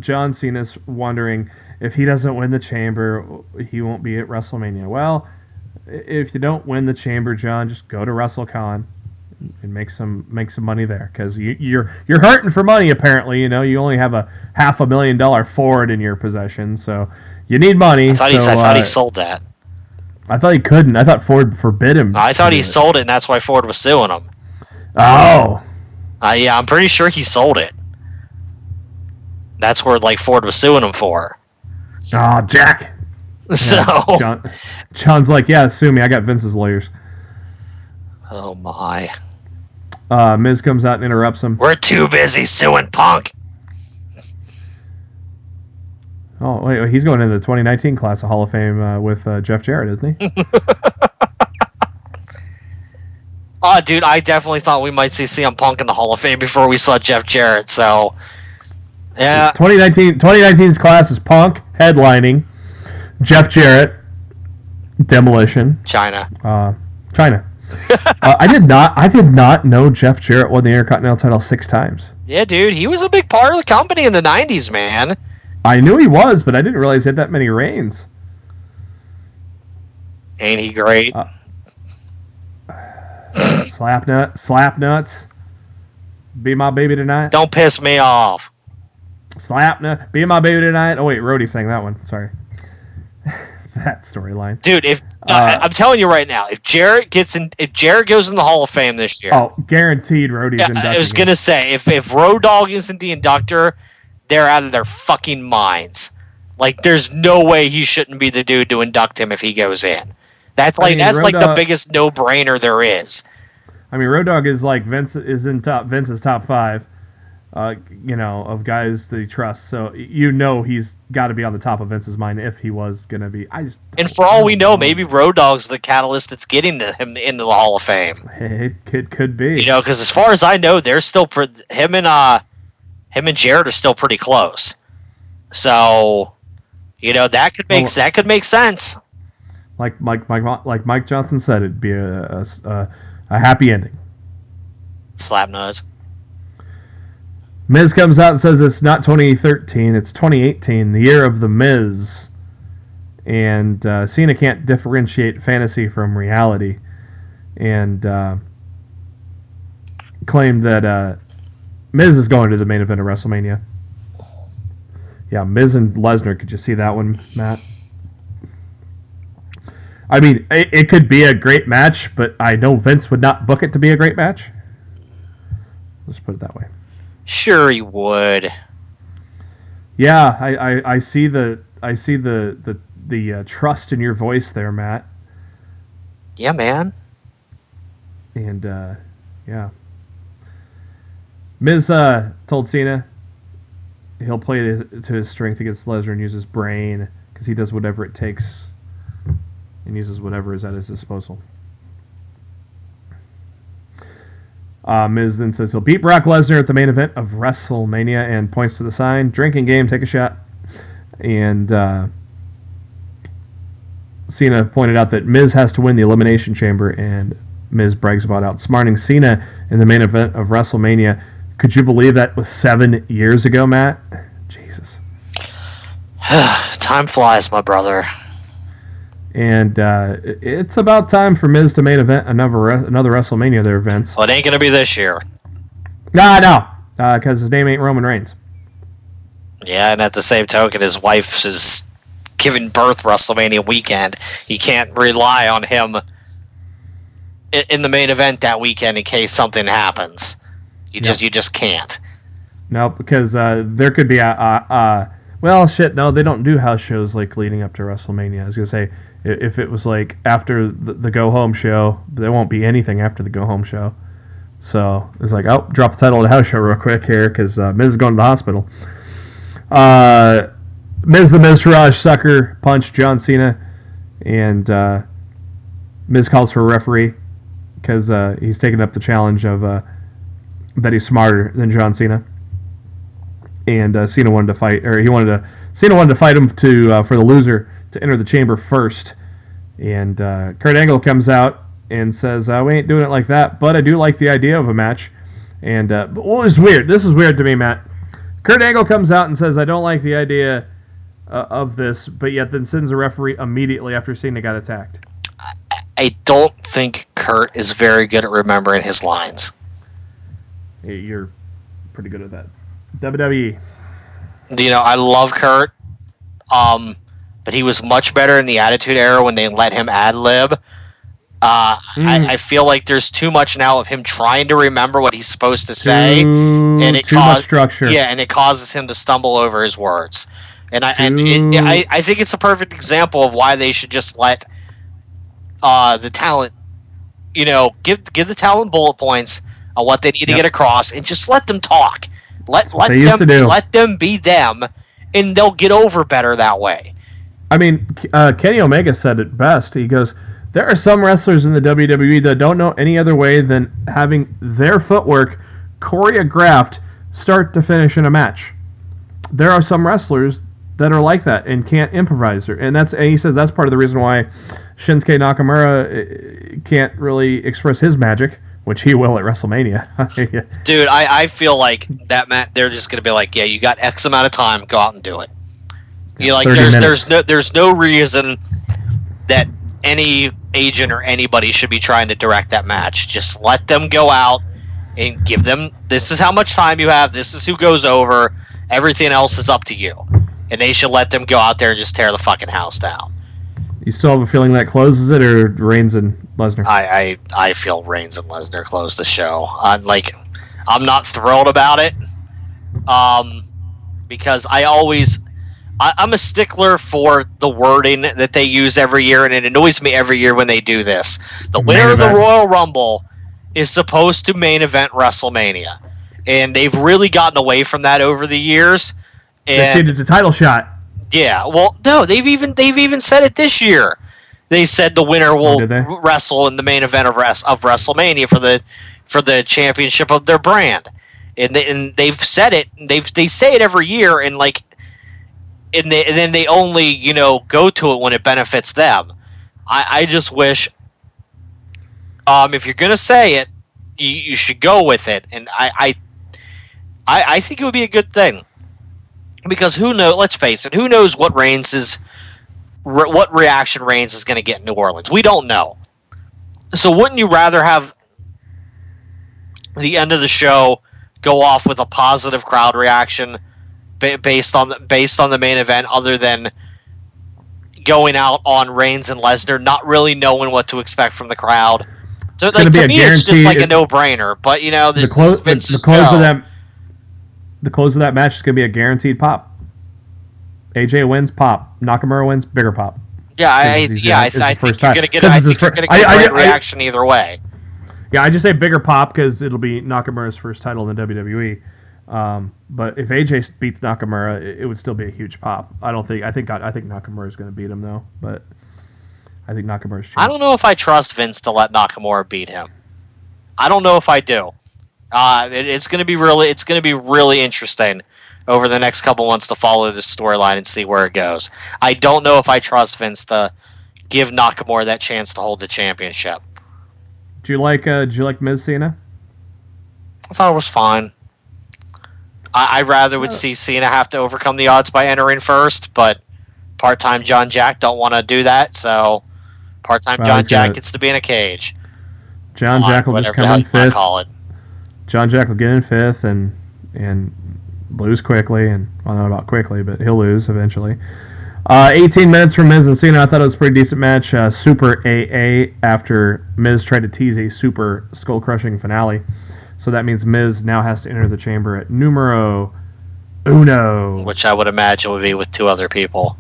John Cena's wondering if he doesn't win the Chamber, he won't be at WrestleMania. Well, if you don't win the Chamber, John, just go to WrestleCon and make some money there, because you're hurting for money, apparently. You know, you only have a $500,000 Ford in your possession, so you need money. I thought he sold that. I thought he couldn't. I thought Ford forbid him. I thought he sold it, and that's why Ford was suing him. Oh. Yeah, I'm pretty sure he sold it. That's where Ford was suing him for. Oh, Jack. So yeah, John's like, yeah, sue me. I got Vince's lawyers. Oh my. Miz comes out and interrupts him. We're too busy suing Punk. Oh, wait, he's going into the 2019 class of Hall of Fame with Jeff Jarrett, isn't he? Oh, dude, I definitely thought we might see CM Punk in the Hall of Fame before we saw Jeff Jarrett, so yeah. 2019's class is Punk headlining, Jeff Jarrett, Demolition, China. I did not know Jeff Jarrett won the Intercontinental title 6 times. Yeah, dude, he was a big part of the company in the 90s, man. I knew he was, but I didn't realize he had that many reigns. Ain't he great? Slap nuts. Be my baby tonight. Don't piss me off. Slap nut. Be my baby tonight. Oh wait, Rhodey sang that one. Sorry. That storyline. Dude, I'm telling you right now, if Jarrett goes in the Hall of Fame this year, guaranteed Rhodey's inducting. I was gonna say if Road Dogg isn't the inductor, they're out of their fucking minds. There's no way he shouldn't be the dude to induct him if he goes in. That's the biggest no-brainer there is. I mean, Road Dogg is Vince's top 5, of guys that he trusts. So he's got to be on the top of Vince's mind if he was gonna be. And for all we know, maybe Road Dogg's the catalyst that's getting him into the Hall of Fame. It could be. Because as far as I know, they're still him and Jarrett are still pretty close. So, that could make sense. Like Mike Johnson said, it'd be a happy ending. Slap nuts. Miz comes out and says it's not 2013, it's 2018, the year of the Miz. And Cena can't differentiate fantasy from reality. And claimed that Miz is going to the main event of WrestleMania. Yeah, Miz and Lesnar. Could you see that one, Matt? I mean, it could be a great match, but I know Vince would not book it to be a great match. Let's put it that way. Sure, he would. Yeah, I see the trust in your voice there, Matt. Yeah, man. And yeah, Miz told Cena he'll play to his strength against Lesnar and use his brain because he does whatever it takes. And uses whatever is at his disposal. Miz then says he'll beat Brock Lesnar at the main event of WrestleMania and points to the sign, drinking game, take a shot. And Cena pointed out that Miz has to win the Elimination Chamber, and Miz brags about outsmarting Cena in the main event of WrestleMania. Could you believe that was 7 years ago, Matt? Jesus. Time flies, my brother. And it's about time for Miz to main event another WrestleMania there, Vince. Well, it ain't going to be this year. No, because his name ain't Roman Reigns. Yeah, and at the same token, his wife is giving birth WrestleMania weekend. You can't rely on him in the main event that weekend in case something happens. You just can't. No, because there could be well, shit, no, they don't do house shows leading up to WrestleMania. I was going to say, if it was after the go-home show, there won't be anything after the go-home show. So it's drop the title of the house show real quick here, because Miz is going to the hospital. Miz the Miztourage Sucker punched John Cena, and Miz calls for a referee. because he's taken up the challenge of that he's smarter than John Cena, and Cena wanted to fight, or Cena wanted to fight him for the loser to enter the chamber first, and Kurt Angle comes out and says, "We ain't doing it like that, but I do like the idea of a match." And what was weird? This is weird to me, Matt. Kurt Angle comes out and says, "I don't like the idea of this," but yet then sends a referee immediately after Cena got attacked. I don't think Kurt is very good at remembering his lines. You're pretty good at that. WWE. I love Kurt, but he was much better in the Attitude Era when they let him ad-lib. I feel like there's too much now of him trying to remember what he's supposed to say, and too much structure. Yeah, and it causes him to stumble over his words. And I think it's a perfect example of why they should just let the talent, give the talent bullet points on what they need to get across, and just let them talk. Let them be them, and they'll get over better that way. I mean, Kenny Omega said it best. He goes, "There are some wrestlers in the WWE that don't know any other way than having their footwork choreographed start to finish in a match. There are some wrestlers that are like that and can't improvise." And he says that's part of the reason why Shinsuke Nakamura can't really express his magic, which he will at WrestleMania. Dude, I feel like that match, they're just going to be like, yeah, you got X amount of time, go out and do it. There's no reason that any agent or anybody should be trying to direct that match. Just let them go out and give them, this is how much time you have, this is who goes over, everything else is up to you. And they should let them go out there and just tear the fucking house down. You still have a feeling that closes it, or Reigns and Lesnar? I feel Reigns and Lesnar close the show. I'm not thrilled about it, because I'm a stickler for the wording that they use every year, and it annoys me every year when they do this. The winner of the Royal Rumble is supposed to main event WrestleMania, and they've really gotten away from that over the years. And they changed it to title shot. Yeah, well, no, they've even said it this year. They said the winner will wrestle in the main event of WrestleMania for the championship of their brand, and they've said it. They say it every year, and then they only go to it when it benefits them. I just wish, if you're gonna say it, you should go with it, and I think it would be a good thing. Because who knows? Let's face it. Who knows what reaction Reigns is going to get in New Orleans? We don't know. So wouldn't you rather have the end of the show go off with a positive crowd reaction based on the main event, other than going out on Reigns and Lesnar, not really knowing what to expect from the crowd? So to me, it's just like a no-brainer. But the close of that match is going to be a guaranteed pop. AJ wins, pop. Nakamura wins, bigger pop. Yeah, I think you're going to get a great reaction either way. Yeah, I just say bigger pop because it'll be Nakamura's first title in the WWE. But if AJ beats Nakamura, it would still be a huge pop. I think Nakamura is going to beat him though. But I think Nakamura's. I don't know if I trust Vince to let Nakamura beat him. I don't know if I do. It's going to be really interesting over the next couple months to follow this storyline and see where it goes. I don't know if I trust Vince to give Nakamura that chance to hold the championship. Do you like Miz Cena? I thought it was fine. I rather would see Cena have to overcome the odds by entering first, but part-time John Jack don't want to do that, so part-time John Jack gets to be in a cage. John Jack will just come in fifth. Call it. John Jack will get in fifth and lose quickly, and well, not about quickly, but he'll lose eventually. 18 minutes for Miz and Cena. I thought it was a pretty decent match. Super AA after Miz tried to tease a super skull-crushing finale. So that means Miz now has to enter the chamber at numero uno. Which I would imagine would be with two other people.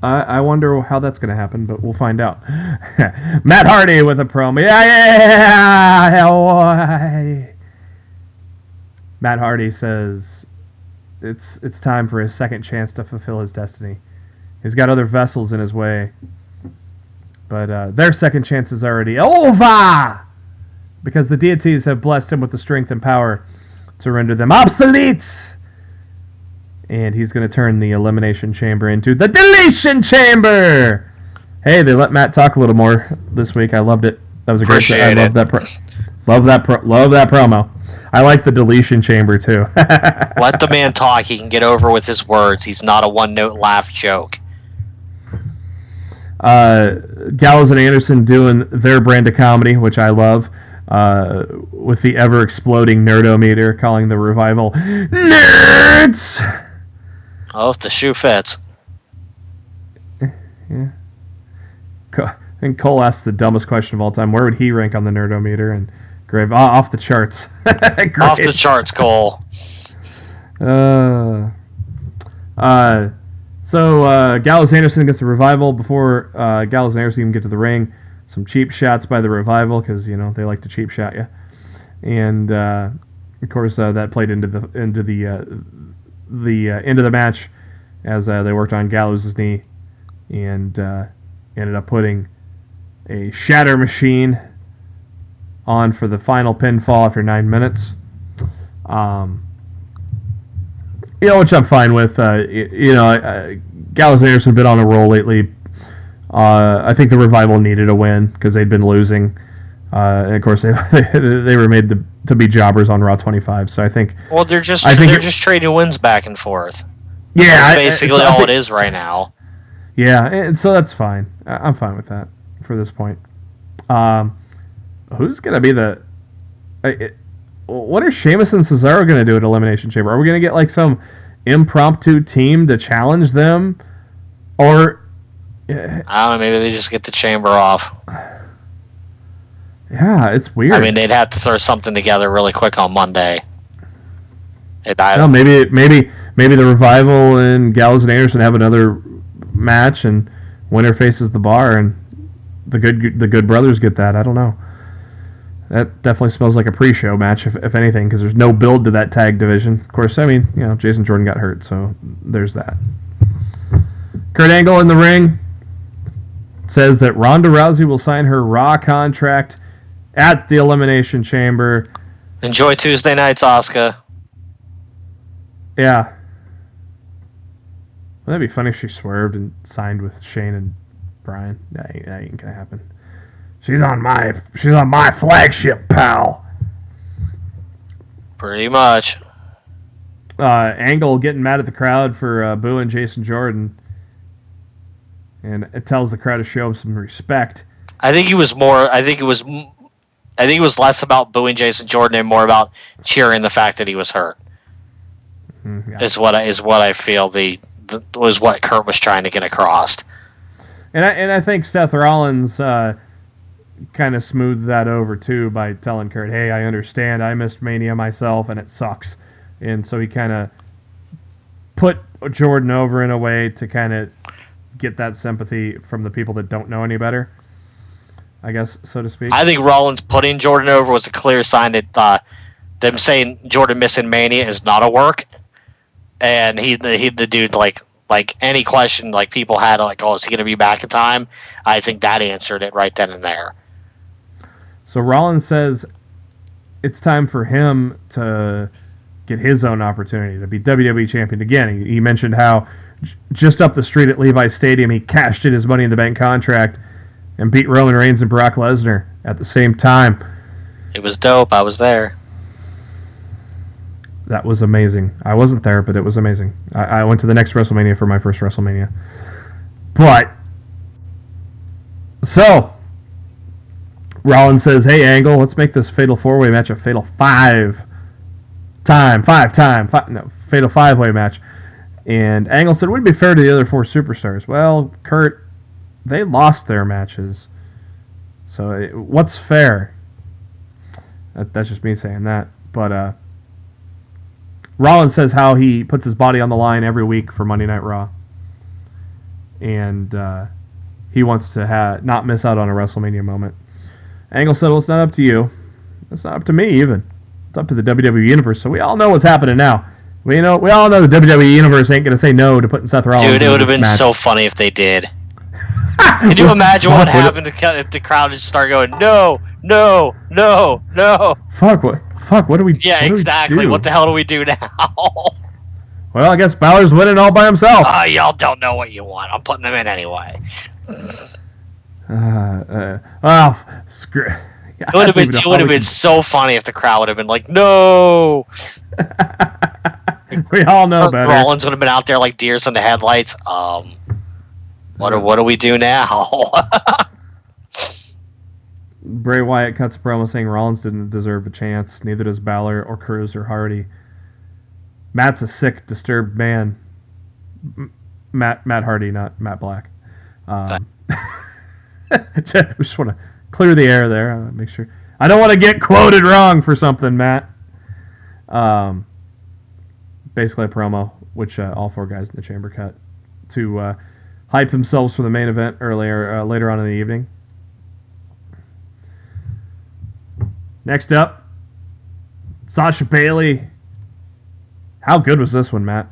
I wonder how that's going to happen, but we'll find out. Matt Hardy with a promo. Yeah. Matt Hardy says it's time for his second chance to fulfill his destiny. He's got other vessels in his way. But their second chance is already over! Because the deities have blessed him with the strength and power to render them obsolete! And he's going to turn the Elimination Chamber into the Deletion Chamber! Hey, they let Matt talk a little more this week. I loved it. That was a great. I love that. Love that promo. I like the Deletion Chamber too. Let the man talk. He can get over with his words. He's not a one-note laugh joke. Gallows and Anderson doing their brand of comedy, which I love, with the ever-exploding nerdometer, calling the Revival nerds. Oh, if the shoe fits. Yeah. And Cole asked the dumbest question of all time. Where would he rank on the nerdometer? And Grave, off the charts. Off the charts, Cole. So Gallows Anderson against the Revival. Before Gallows and Anderson even get to the ring, some cheap shots by the Revival because they like to cheap shot you. And of course that played into the end of the match as they worked on Gallows' knee and ended up putting a shatter machine on for the final pinfall after 9 minutes. Which I'm fine with. Gallows and Anderson have been on a roll lately. I think the Revival needed a win because they'd been losing. And of course, they were made to be jobbers on Raw 25. So I think. Well, they're just trading wins back and forth. Yeah, that's basically all it is right now. Yeah, and so that's fine. I'm fine with that for this point. Who's gonna be what are Sheamus and Cesaro gonna do at Elimination Chamber? Are we gonna get like some impromptu team to challenge them, or? I don't know. Maybe they just get the chamber off. Yeah, it's weird. I mean, they'd have to throw something together really quick on Monday. Maybe the Revival and Gallows and Anderson have another match, and winner faces the Bar, and the Good Brothers get that. I don't know. That definitely smells like a pre-show match, if anything, because there's no build to that tag division. Of course, I mean, Jason Jordan got hurt, so there's that. Kurt Angle in the ring says that Ronda Rousey will sign her Raw contract at the Elimination Chamber. Enjoy Tuesday nights, Asuka. Yeah. Wouldn't that be funny if she swerved and signed with Shane and Bryan? That ain't gonna happen. She's on my flagship, pal. Pretty much. Angle getting mad at the crowd for booing Jason Jordan, and it tells the crowd to show him some respect. I think it was less about booing Jason Jordan and more about cheering the fact that he was hurt. Mm-hmm, yeah. Is what I feel was what Kurt was trying to get across. And I think Seth Rollins kind of smoothed that over too by telling Kurt, "Hey, I understand. I missed Mania myself, and it sucks." And so he kind of put Jordan over in a way to kind of get that sympathy from the people that don't know any better, I guess, so to speak. I think Rollins putting Jordan over was a clear sign that them saying Jordan missing Mania is not a work. And he the dude, like any question like people had, like, oh, is he going to be back in time? I think that answered it right then and there. So Rollins says it's time for him to get his own opportunity to be WWE champion again. He mentioned how just up the street at Levi's Stadium he cashed in his Money in the Bank contract and beat Roman Reigns and Brock Lesnar at the same time. It was dope. I was there. That was amazing. I wasn't there, but it was amazing. I went to the next WrestleMania for my first WrestleMania. But, so, Rollins says, "Hey, Angle, let's make this Fatal 4-Way match a Fatal 5-Way match." And Angle said, "Would it be fair to the other 4 superstars?" Well, Kurt, they lost their matches. So, what's fair? That's just me saying that. But, Rollins says how he puts his body on the line every week for Monday Night Raw. And he wants to not miss out on a WrestleMania moment. Angle said, "Well, it's not up to you. It's not up to me, even. It's up to the WWE Universe." So we all know what's happening now. We all know the WWE Universe ain't going to say no to putting Seth Rollins in this match. Dude, it would have been so funny if they did. Can you imagine what happened if the crowd just started going, no, no, no, no? Fuck, what do we do? Yeah, exactly. What the hell do we do now? Well, I guess Balor's winning all by himself. Y'all don't know what you want. I'm putting him in anyway. Screw. It would have been so funny if the crowd would have been like, no. We all know better. Rollins would have been out there like deers in the headlights. What do we do now? Bray Wyatt cuts a promo saying Rollins didn't deserve a chance. Neither does Balor or Cruz or Hardy. Matt's a sick, disturbed man. Matt Hardy, not Matt Black. I just want to clear the air there. Make sure I don't want to get quoted wrong for something, Matt. Basically a promo, which all four guys in the chamber cut to hype themselves for the main event later on in the evening. Next up, Sasha Bayley. How good was this one, Matt?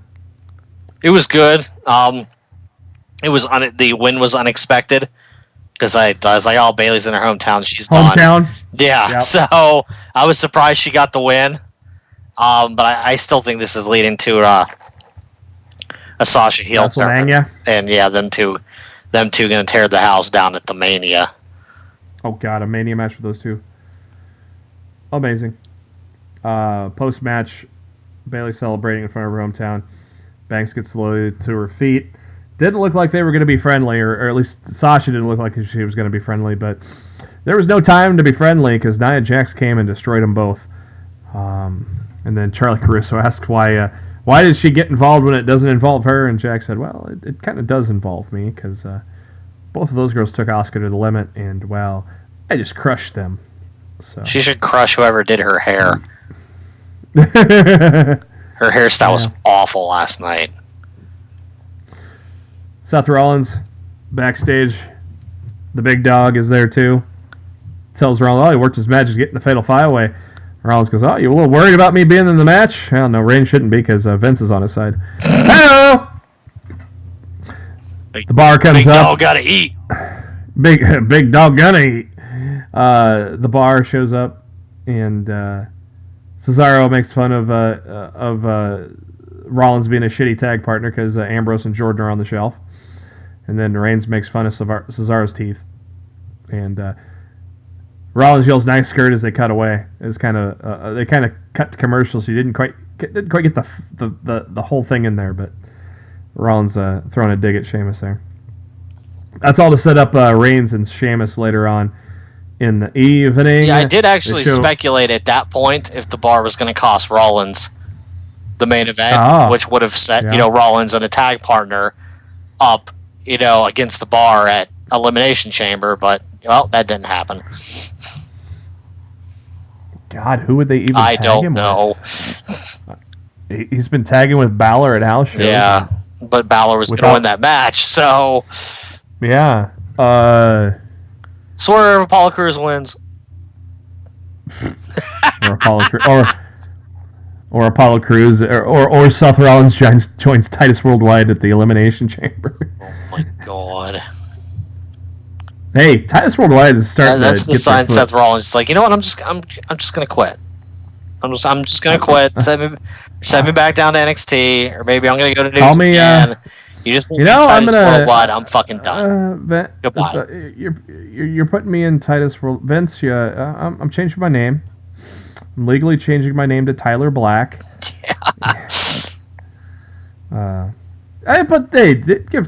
It was good. The win was unexpected because I was like, oh, Bayley's in her hometown. She's hometown. Done. Yeah. Yep. So I was surprised she got the win. But I still think this is leading to a Sasha heel turn. And yeah, them two going to tear the house down at the Mania. Oh God, a Mania match for those two. Amazing. Post match, Bayley celebrating in front of her hometown. Banks gets slowly to her feet. Didn't look like they were going to be friendly, or at least Sasha didn't look like she was going to be friendly. But there was no time to be friendly because Nia Jax came and destroyed them both. And then Charlie Caruso asked why did she get involved when it doesn't involve her? And Jax said, well, it kind of does involve me because both of those girls took Asuka to the limit, and, well, I just crushed them. So she should crush whoever did her hair. Her hairstyle was awful last night. Seth Rollins, backstage. The big dog is there, too. Tells Rollins, he worked his magic getting the Fatal 5-Way. Rollins goes, you a little worried about me being in the match? Well, no, Reigns shouldn't be because Vince is on his side. Hello! The bar comes up. Big dog gotta eat. Big dog gonna eat. The bar shows up, and Cesaro makes fun of Rollins being a shitty tag partner because Ambrose and Jordan are on the shelf. And then Reigns makes fun of Cesaro's teeth. And Rollins yells "nice skirt" as they cut away. It's kind of they kind of cut to commercials. So you didn't quite get the whole thing in there, but Rollins throwing a dig at Sheamus there. That's all to set up Reigns and Sheamus later on in the evening. Yeah, I did actually speculate at that point if the bar was going to cost Rollins the main event, which would have set Rollins and a tag partner up against the bar at Elimination Chamber, but well, that didn't happen. God, who would they even I tag don't him know. With? He's been tagging with Balor at house shows. Yeah, but Balor was going to win that match, so... Yeah. Swerve, Apollo Crews wins. or Apollo Crews, or Seth Rollins joins Titus Worldwide at the Elimination Chamber. Oh my God. Hey, Titus Worldwide is starting. That's the sign. Seth Rollins is like, you know what? I'm just gonna quit. I'm just gonna quit. Send me back down to NXT, or maybe I'm gonna go to New Japan. You just need Titus Worldwide. I'm fucking done. Goodbye. You're putting me in Titus World. Vince, I'm changing my name. I'm legally changing my name to Tyler Black. Yeah. But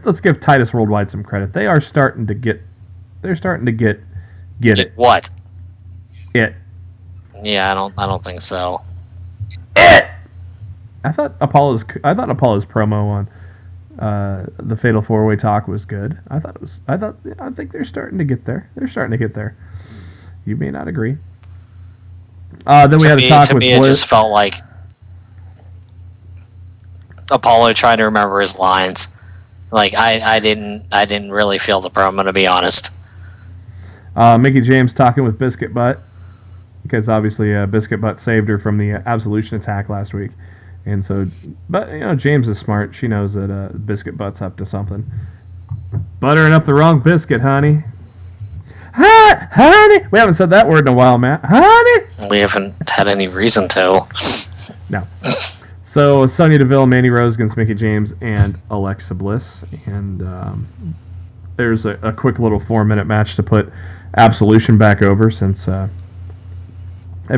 let's give Titus Worldwide some credit. They are starting to get. They're starting to get it. What? It. Yeah, I don't think so. It. I thought Apollo's promo on the Fatal 4-Way talk was good. I think they're starting to get there. They're starting to get there. You may not agree. Then we had a talk with. To me, it just felt like Apollo trying to remember his lines. Like I didn't really feel the promo, to be honest. Mickie James talking with Biscuit Butt because obviously Biscuit Butt saved her from the Absolution attack last week, and so, but James is smart. She knows that Biscuit Butt's up to something. Buttering up the wrong biscuit, honey. Hi, honey. We haven't said that word in a while, Matt. Honey. We haven't had any reason to. No. So Sonya Deville, Mandy Rose against Mickie James, and Alexa Bliss. And there's a quick little 4-minute match to put Absolution back over since I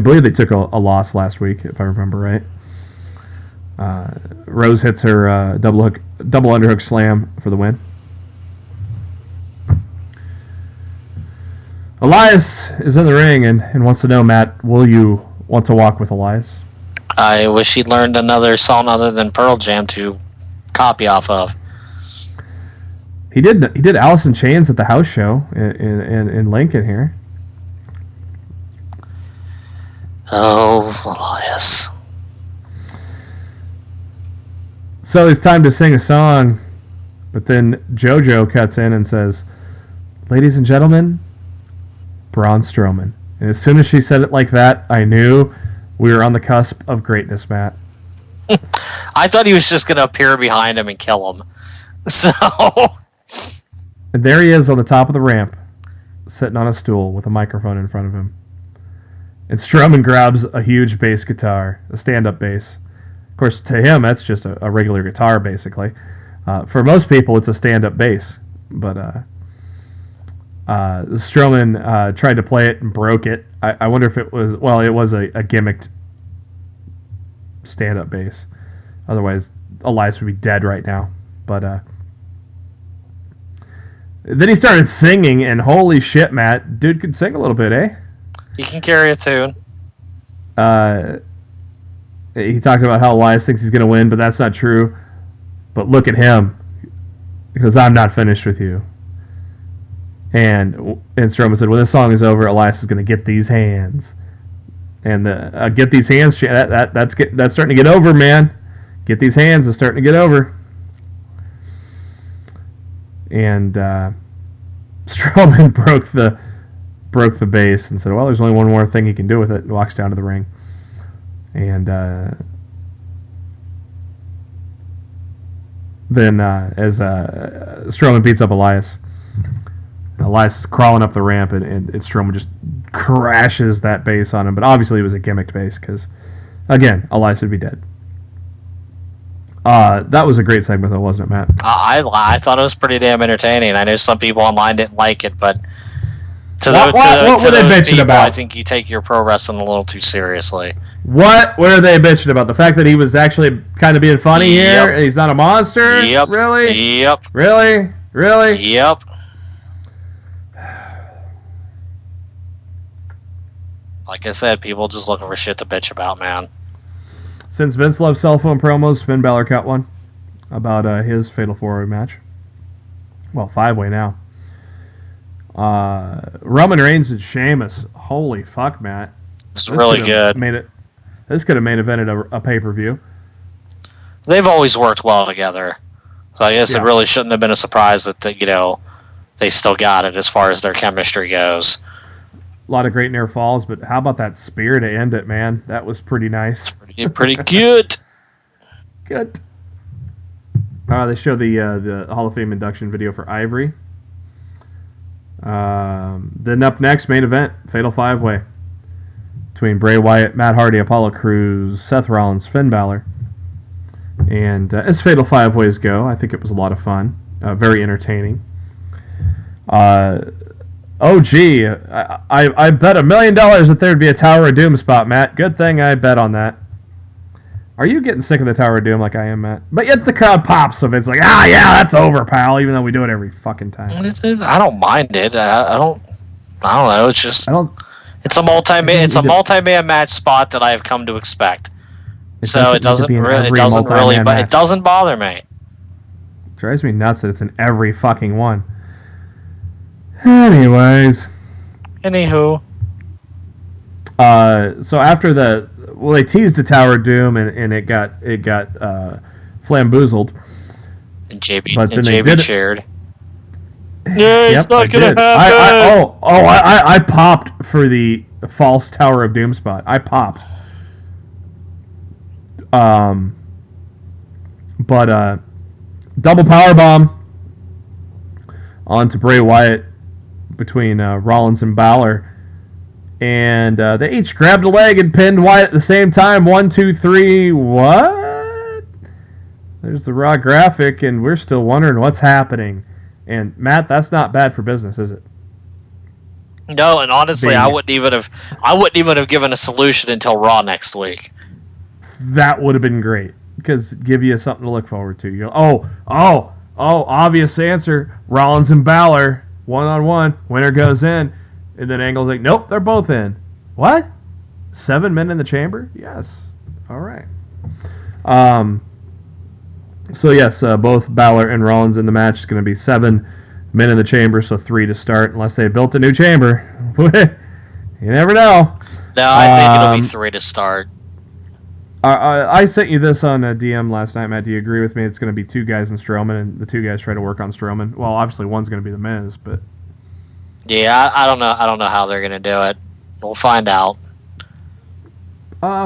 believe they took a loss last week, if I remember right. Rose hits her double underhook slam for the win. Elias is in the ring and wants to know, Matt, will you want to walk with Elias? I wish he'd learned another song other than Pearl Jam to copy off of. He did Alice in Chains at the house show in Lincoln here. Oh, Elias. So it's time to sing a song, but then JoJo cuts in and says, "Ladies and gentlemen, Braun Strowman." And as soon as she said it like that, I knew we were on the cusp of greatness, Matt. I thought he was just going to appear behind him and kill him. So... And there he is on the top of the ramp, sitting on a stool with a microphone in front of him. And Strowman grabs a huge bass guitar, a stand-up bass. Of course, to him, that's just a regular guitar, basically. For most people, it's a stand-up bass. But Strowman tried to play it and broke it. I wonder if it was... Well, it was a gimmicked stand-up bass. Otherwise, Elias would be dead right now. But... Then he started singing, and holy shit, Matt, dude could sing a little bit, eh? He can carry a tune. He talked about how Elias thinks he's going to win, but that's not true. But look at him, because I'm not finished with you. And Strowman said, when this song is over, Elias is going to get these hands. And the get these hands, that's starting to get over, man. Get these hands is starting to get over. And Strowman broke the base and said, well, there's only one more thing he can do with it, and walks down to the ring. And then as Strowman beats up Elias is crawling up the ramp, and Strowman just crashes that base on him. But obviously it was a gimmicked base because, again, Elias would be dead. That was a great segment, though, wasn't it, Matt? I thought it was pretty damn entertaining. I know some people online didn't like it, but what were they bitching people, about? I think you take your pro wrestling a little too seriously. What were they bitching about? The fact that he was actually kind of being funny here, and he's not a monster? Yep. Really? Yep. Really? Really? Yep. Like I said, people just looking for shit to bitch about, man. Since Vince loves cell phone promos, Finn Balor cut one about his Fatal 4-Way match. Well, 5-way now. Roman Reigns and Sheamus. Holy fuck, Matt. It's really good. This could have main evented a pay-per-view. They've always worked well together. So I guess it really shouldn't have been a surprise that they still got it as far as their chemistry goes. A lot of great near falls, but how about that spear to end it, man? That was pretty nice. Pretty good. Good. They show the Hall of Fame induction video for Ivory. Then up next, main event, Fatal 5-Way. Between Bray Wyatt, Matt Hardy, Apollo Crews, Seth Rollins, Finn Balor. And as Fatal 5-Ways go, I think it was a lot of fun. Very entertaining. Oh, gee, I bet $1 million that there would be a Tower of Doom spot, Matt. Good thing I bet on that. Are you getting sick of the Tower of Doom like I am, Matt? But yet the crowd pops, so it's like, yeah, that's over, pal, even though we do it every fucking time. I don't mind it. I don't know. It's just... It's a multi-man match spot that I have come to expect. So it doesn't bother me. It drives me nuts that it's in every fucking one. Anywho. So after they teased the Tower of Doom and it got flamboozled. And JB cheered. Yeah, it's not gonna happen. I popped for the false Tower of Doom spot. I popped. But double power bomb on to Bray Wyatt between Rollins and Balor. And they each grabbed a leg and pinned Wyatt at the same time. 1, 2, 3. What? There's the Raw graphic, and we're still wondering what's happening. And Matt, that's not bad for business, is it? No, and honestly, I wouldn't even have given a solution until Raw next week. That would have been great, because give you something to look forward to. You go, obvious answer. Rollins and Balor, 1-on-1. Winner goes in. And then Angle's like, nope, they're both in. What? 7 men in the chamber? Yes. All right. So yes, both Balor and Rollins in the match is going to be 7 men in the chamber, so 3 to start, unless they built a new chamber. You never know. No, I think it'll be 3 to start. I sent you this on a DM last night, Matt. Do you agree with me? It's going to be 2 guys and Strowman, and the 2 guys try to work on Strowman. Well, obviously one's going to be the Miz, but yeah, I don't know. I don't know how they're going to do it. We'll find out.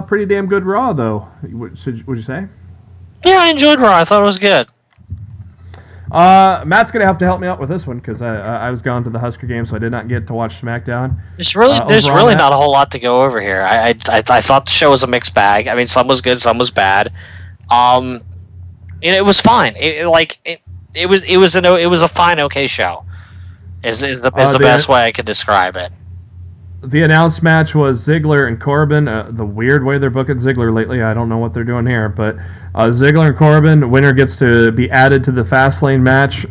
Pretty damn good Raw, though. Would you say? Yeah, I enjoyed Raw. I thought it was good. Matt's going to have to help me out with this one, because I was gone to the Husker game, so I did not get to watch SmackDown. There's really not a whole lot to go over here. I thought the show was a mixed bag. I mean, some was good, some was bad. It was fine. It was a fine, okay show. Is the best way I could describe it. The announced match was Ziggler and Corbin. The weird way they're booking Ziggler lately, I don't know what they're doing here, but Ziggler and Corbin, winner gets to be added to the Fastlane match,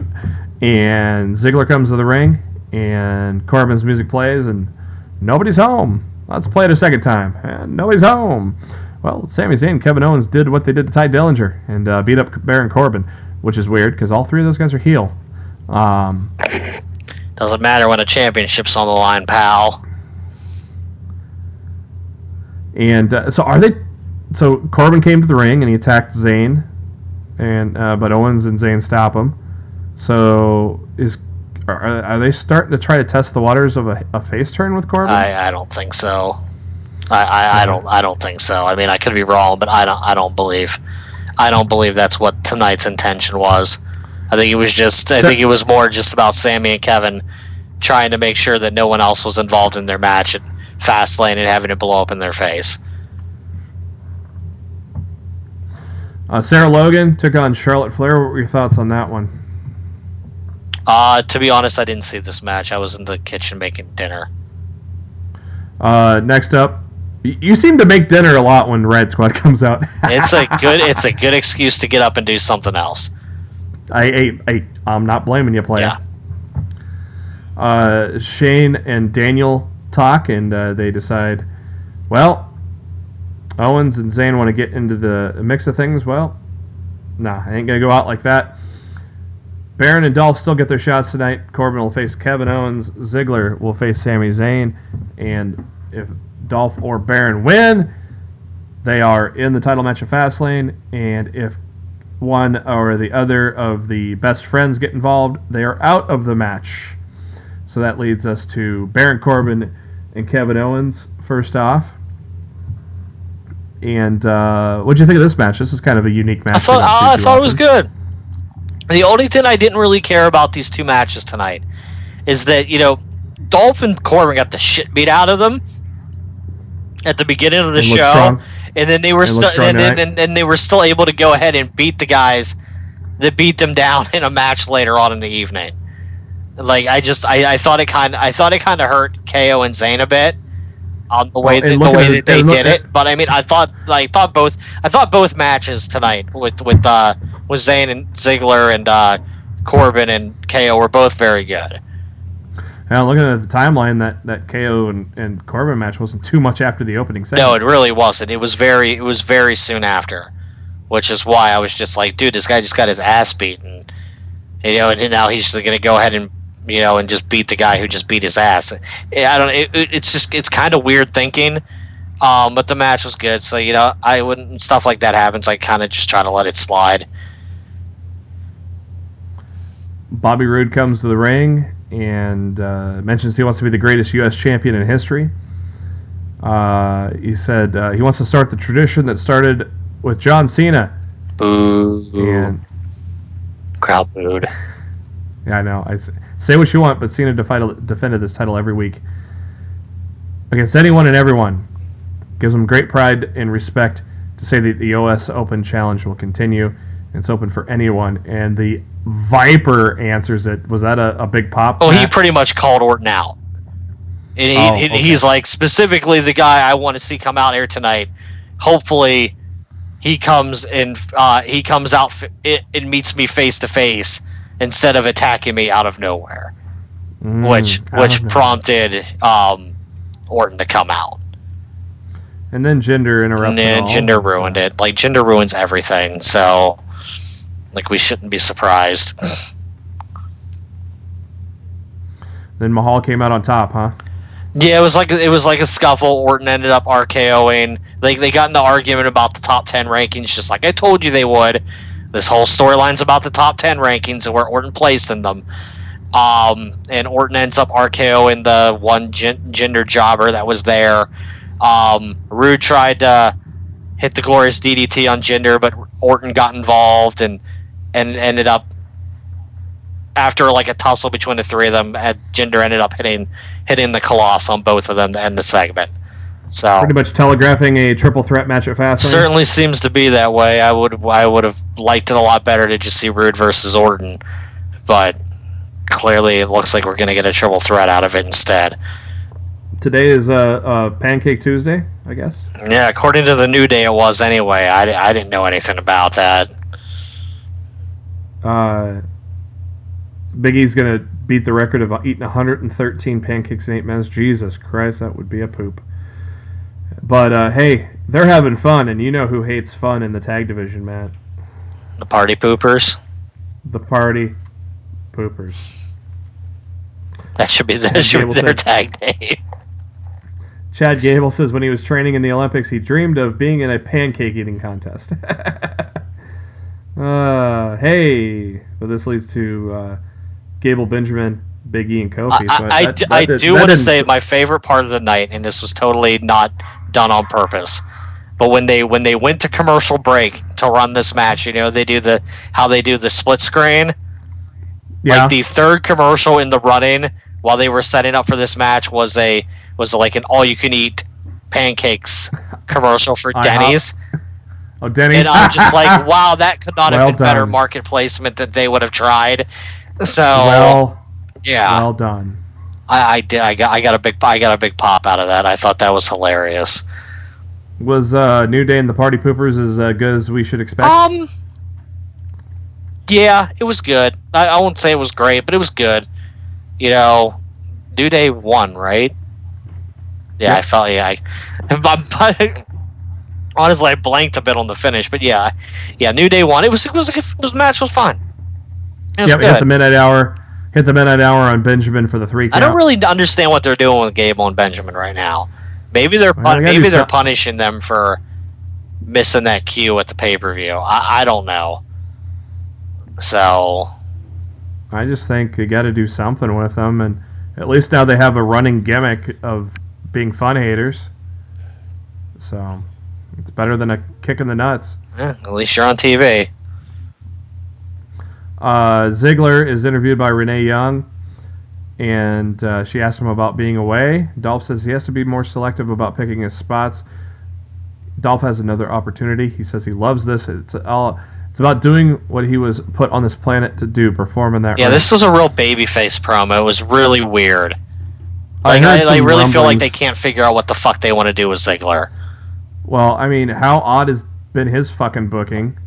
and Ziggler comes to the ring, and Corbin's music plays, and nobody's home. Let's play it a second time, and nobody's home. Well, Sami Zayn and Kevin Owens did what they did to Ty Dillinger, and beat up Baron Corbin, which is weird, because all 3 of those guys are heel. Doesn't matter when a championship's on the line, pal. And so Corbin came to the ring and he attacked Zayn, and but Owens and Zayn stop him. So are they starting to try to test the waters of a face turn with Corbin? I don't think so. I don't think so. I mean, I could be wrong, but I don't believe that's what tonight's intention was. I think it was more just about Sami and Kevin trying to make sure that no one else was involved in their match at Fastlane and having it blow up in their face. Sarah Logan took on Charlotte Flair. What were your thoughts on that one? To be honest, I didn't see this match. I was in the kitchen making dinner. Next up, you seem to make dinner a lot when Riot Squad comes out. It's a good excuse to get up and do something else. I'm not blaming you, player. Yeah. Shane and Daniel talk, and they decide, well, Owens and Zayn want to get into the mix of things. Well, nah, I ain't going to go out like that. Baron and Dolph still get their shots tonight. Corbin will face Kevin Owens. Ziggler will face Sami Zayn. And if Dolph or Baron win, they are in the title match of Fastlane. And if one or the other of the best friends get involved, they are out of the match. So that leads us to Baron Corbin and Kevin Owens first off. And what do you think of this match? This is kind of a unique match. I thought it was good. The only thing I didn't really care about these 2 matches tonight is that, Dolph and Corbin got the shit beat out of them at the beginning of the show, strong. And then they were and they were still able to go ahead and beat the guys that beat them down in a match later on in the evening. Like I thought it kind of hurt KO and Zayn a bit on the way that they did it. But I mean, I thought both matches tonight with Zayn and Ziggler and Corbin and KO were both very good. Now, looking at the timeline, that KO and Corbin match wasn't too much after the opening segment. No, it really wasn't. It was very soon after, which is why I was just like, dude, this guy just got his ass beaten, and now he's just gonna go ahead and and just beat the guy who just beat his ass. It's kind of weird thinking, but the match was good. So I wouldn't, stuff like that happens, I kind of just try to let it slide. Bobby Roode comes to the ring and mentions he wants to be the greatest U.S. champion in history. He said he wants to start the tradition that started with John Cena. Boo. And crowd booed. Yeah, I know. Say what you want, but Cena defended this title every week against anyone and everyone. Gives him great pride and respect to say that the US Open Challenge will continue. It's open for anyone. And the Viper answers it. Was that a big pop? Oh, he pretty much called Orton out. And he's like, specifically the guy I want to see come out here tonight. Hopefully, he comes out and meets me face to face instead of attacking me out of nowhere, which prompted Orton to come out. And then Jinder interrupted. And Jinder ruined it. Like, Jinder ruins everything, so like we shouldn't be surprised. Then Mahal came out on top, huh? Yeah, it was like a scuffle. Orton ended up RKOing. They got into argument about the top 10 rankings, just like I told you they would. This whole storyline's about the top 10 rankings and where Orton placed in them. And Orton ends up RKOing the one Jinder jobber that was there. Rude tried to hit the glorious DDT on Jinder, but Orton got involved and ended up, after like a tussle between the three of them, Jinder ended up hitting the Colossus on both of them to end the segment. So pretty much telegraphing a triple threat match at Fastlane. Certainly seems to be that way. I would have liked it a lot better to just see Rude versus Orton, but clearly it looks like we're going to get a triple threat out of it instead. Today is Pancake Tuesday, I guess. Yeah, according to the New Day, it was anyway. I didn't know anything about that. Big E's going to beat the record of eating 113 pancakes in 8 minutes. Jesus Christ, that would be a poop. But, hey, they're having fun, and you know who hates fun in the tag division, Matt. The Party Poopers? The Party Poopers. That should be their tag name. Chad Gable says when he was training in the Olympics, he dreamed of being in a pancake eating contest. Hey, but this leads to Gable, Benjamin, Big E, and Kofi. I do want to say my favorite part of the night, and this was totally not done on purpose, but when they went to commercial break to run this match, you know, they do the split screen. Yeah. Like the third commercial in the running while they were setting up for this match was like an all-you-can-eat pancakes commercial for Denny's. Oh, Denny's! And I'm just like, wow, that could not have been better market placement that they would have tried. So, yeah, well done. I got a big pop out of that. I thought that was hilarious. Was New Day and the Party Poopers as good as we should expect? Yeah, it was good. I won't say it was great, but it was good. You know, New Day won, right? Yeah, yep. I felt honestly, I blanked a bit on the finish, but yeah, New Day won. The match was fine. Yep, hit the midnight hour. Hit the midnight hour on Benjamin for the 3 count. I don't really understand what they're doing with Gable and Benjamin right now. Maybe they're punishing them for missing that cue at the pay-per-view. I don't know. So I just think you got to do something with them, and at least now they have a running gimmick of being fun haters. So it's better than a kick in the nuts. Yeah, at least you're on TV. Ziggler is interviewed by Renee Young, and she asked him about being away. Dolph says he has to be more selective about picking his spots. Dolph has another opportunity. He says he loves this. It's about doing what he was put on this planet to do, perform in that ring. This was a real babyface promo. It was really weird. I really feel like they can't figure out what the fuck they want to do with Ziggler. Well, I mean, how odd has been his fucking booking?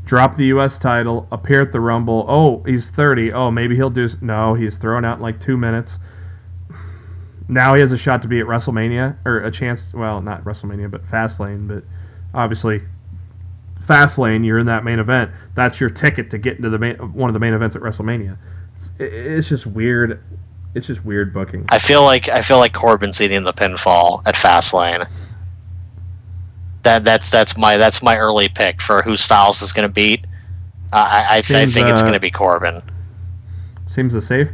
Drop the U.S. title, appear at the Rumble. Oh, he's 30. Oh, maybe he'll do... No, he's thrown out in like 2 minutes. Now he has a shot to be at WrestleMania, or a chance... Well, not WrestleMania, but Fastlane. But obviously, Fastlane, you're in that main event. That's your ticket to get into one of the main events at WrestleMania. It's just weird. It's just weird booking. I feel like Corbin's eating the pinfall at Fastlane. That's my early pick for who Styles is going to beat. I think it's going to be Corbin. Seems the safe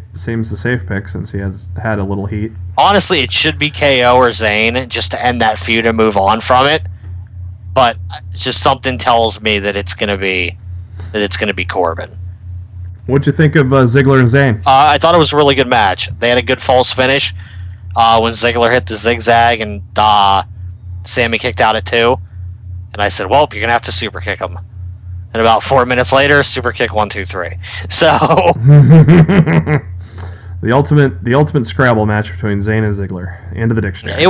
pick since he has had a little heat. Honestly, it should be KO or Zayn just to end that feud and move on from it. But just something tells me that it's going to be Corbin. What'd you think of Ziggler and Zayn? I thought it was a really good match. They had a good false finish when Ziggler hit the zigzag and Sammy kicked out at 2. And I said, well, you're going to have to super kick him. And about 4 minutes later, super kick 1, 2, 3. So the ultimate Scrabble match between Zayn and Ziggler. End of the dictionary.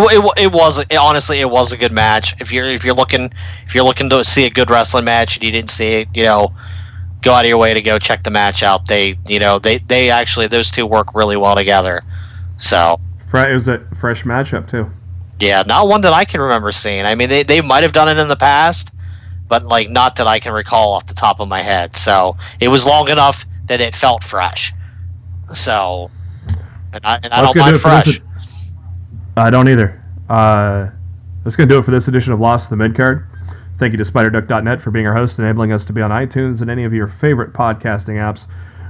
Honestly, it was a good match. If you're looking to see a good wrestling match and you didn't see it, go out of your way to go check the match out. They actually, those two work really well together. So it was a fresh matchup too. Yeah, not one that I can remember seeing. I mean, they might have done it in the past, but not that I can recall off the top of my head. So it was long enough that it felt fresh. So, and I don't mind fresh. I don't either. That's going to do it for this edition of Lost in the Midcard. Thank you to SpiderDuck.net for being our host, enabling us to be on iTunes and any of your favorite podcasting apps.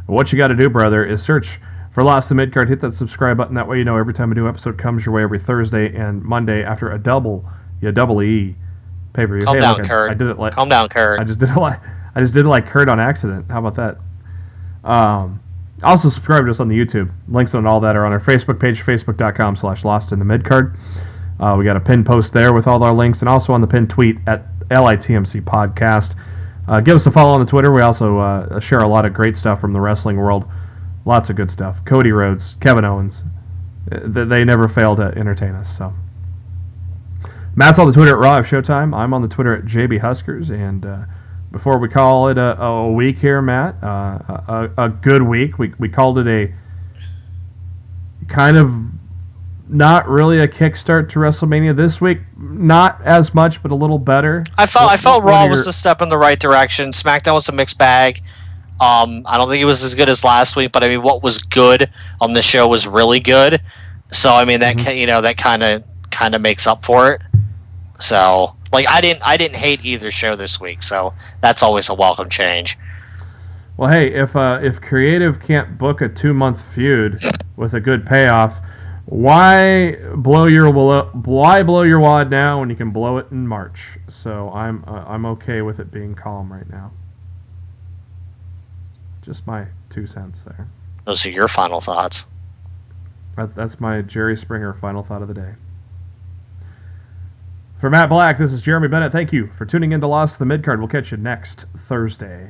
What you got to do, brother, is search for Lost in the Midcard. Hit that subscribe button. That way you know every time a new episode comes your way every Thursday and Monday after a double E pay-per-view. Calm down, Kurt. Calm down, Kurt. I just did it like Kurt on accident. How about that? Also subscribe to us on the YouTube. Links on all that are on our Facebook page, facebook.com/LostInTheMidcard. We got a pinned post there with all our links, and also on the pinned tweet at LITMC Podcast. Give us a follow on the Twitter. We also share a lot of great stuff from the wrestling world. Lots of good stuff. Cody Rhodes, Kevin Owens. They never fail to entertain us. So Matt's on the Twitter at Raw Showtime. I'm on the Twitter at JB Huskers. And before we call it a week here, Matt, a good week. We called it a kind of not really a kickstart to WrestleMania this week. Not as much, but a little better. I felt Raw was a step in the right direction. SmackDown was a mixed bag. I don't think it was as good as last week, but I mean, what was good on the show was really good. So I mean, that that kind of makes up for it. So I didn't hate either show this week. So that's always a welcome change. Well, hey, if creative can't book a 2-month feud with a good payoff, why blow your wad now when you can blow it in March? So I'm okay with it being calm right now. Just my 2 cents there. Those are your final thoughts. That's my Jerry Springer final thought of the day. For Matt Black, this is Jeremy Bennett. Thank you for tuning in to Lost in the Midcard. We'll catch you next Thursday.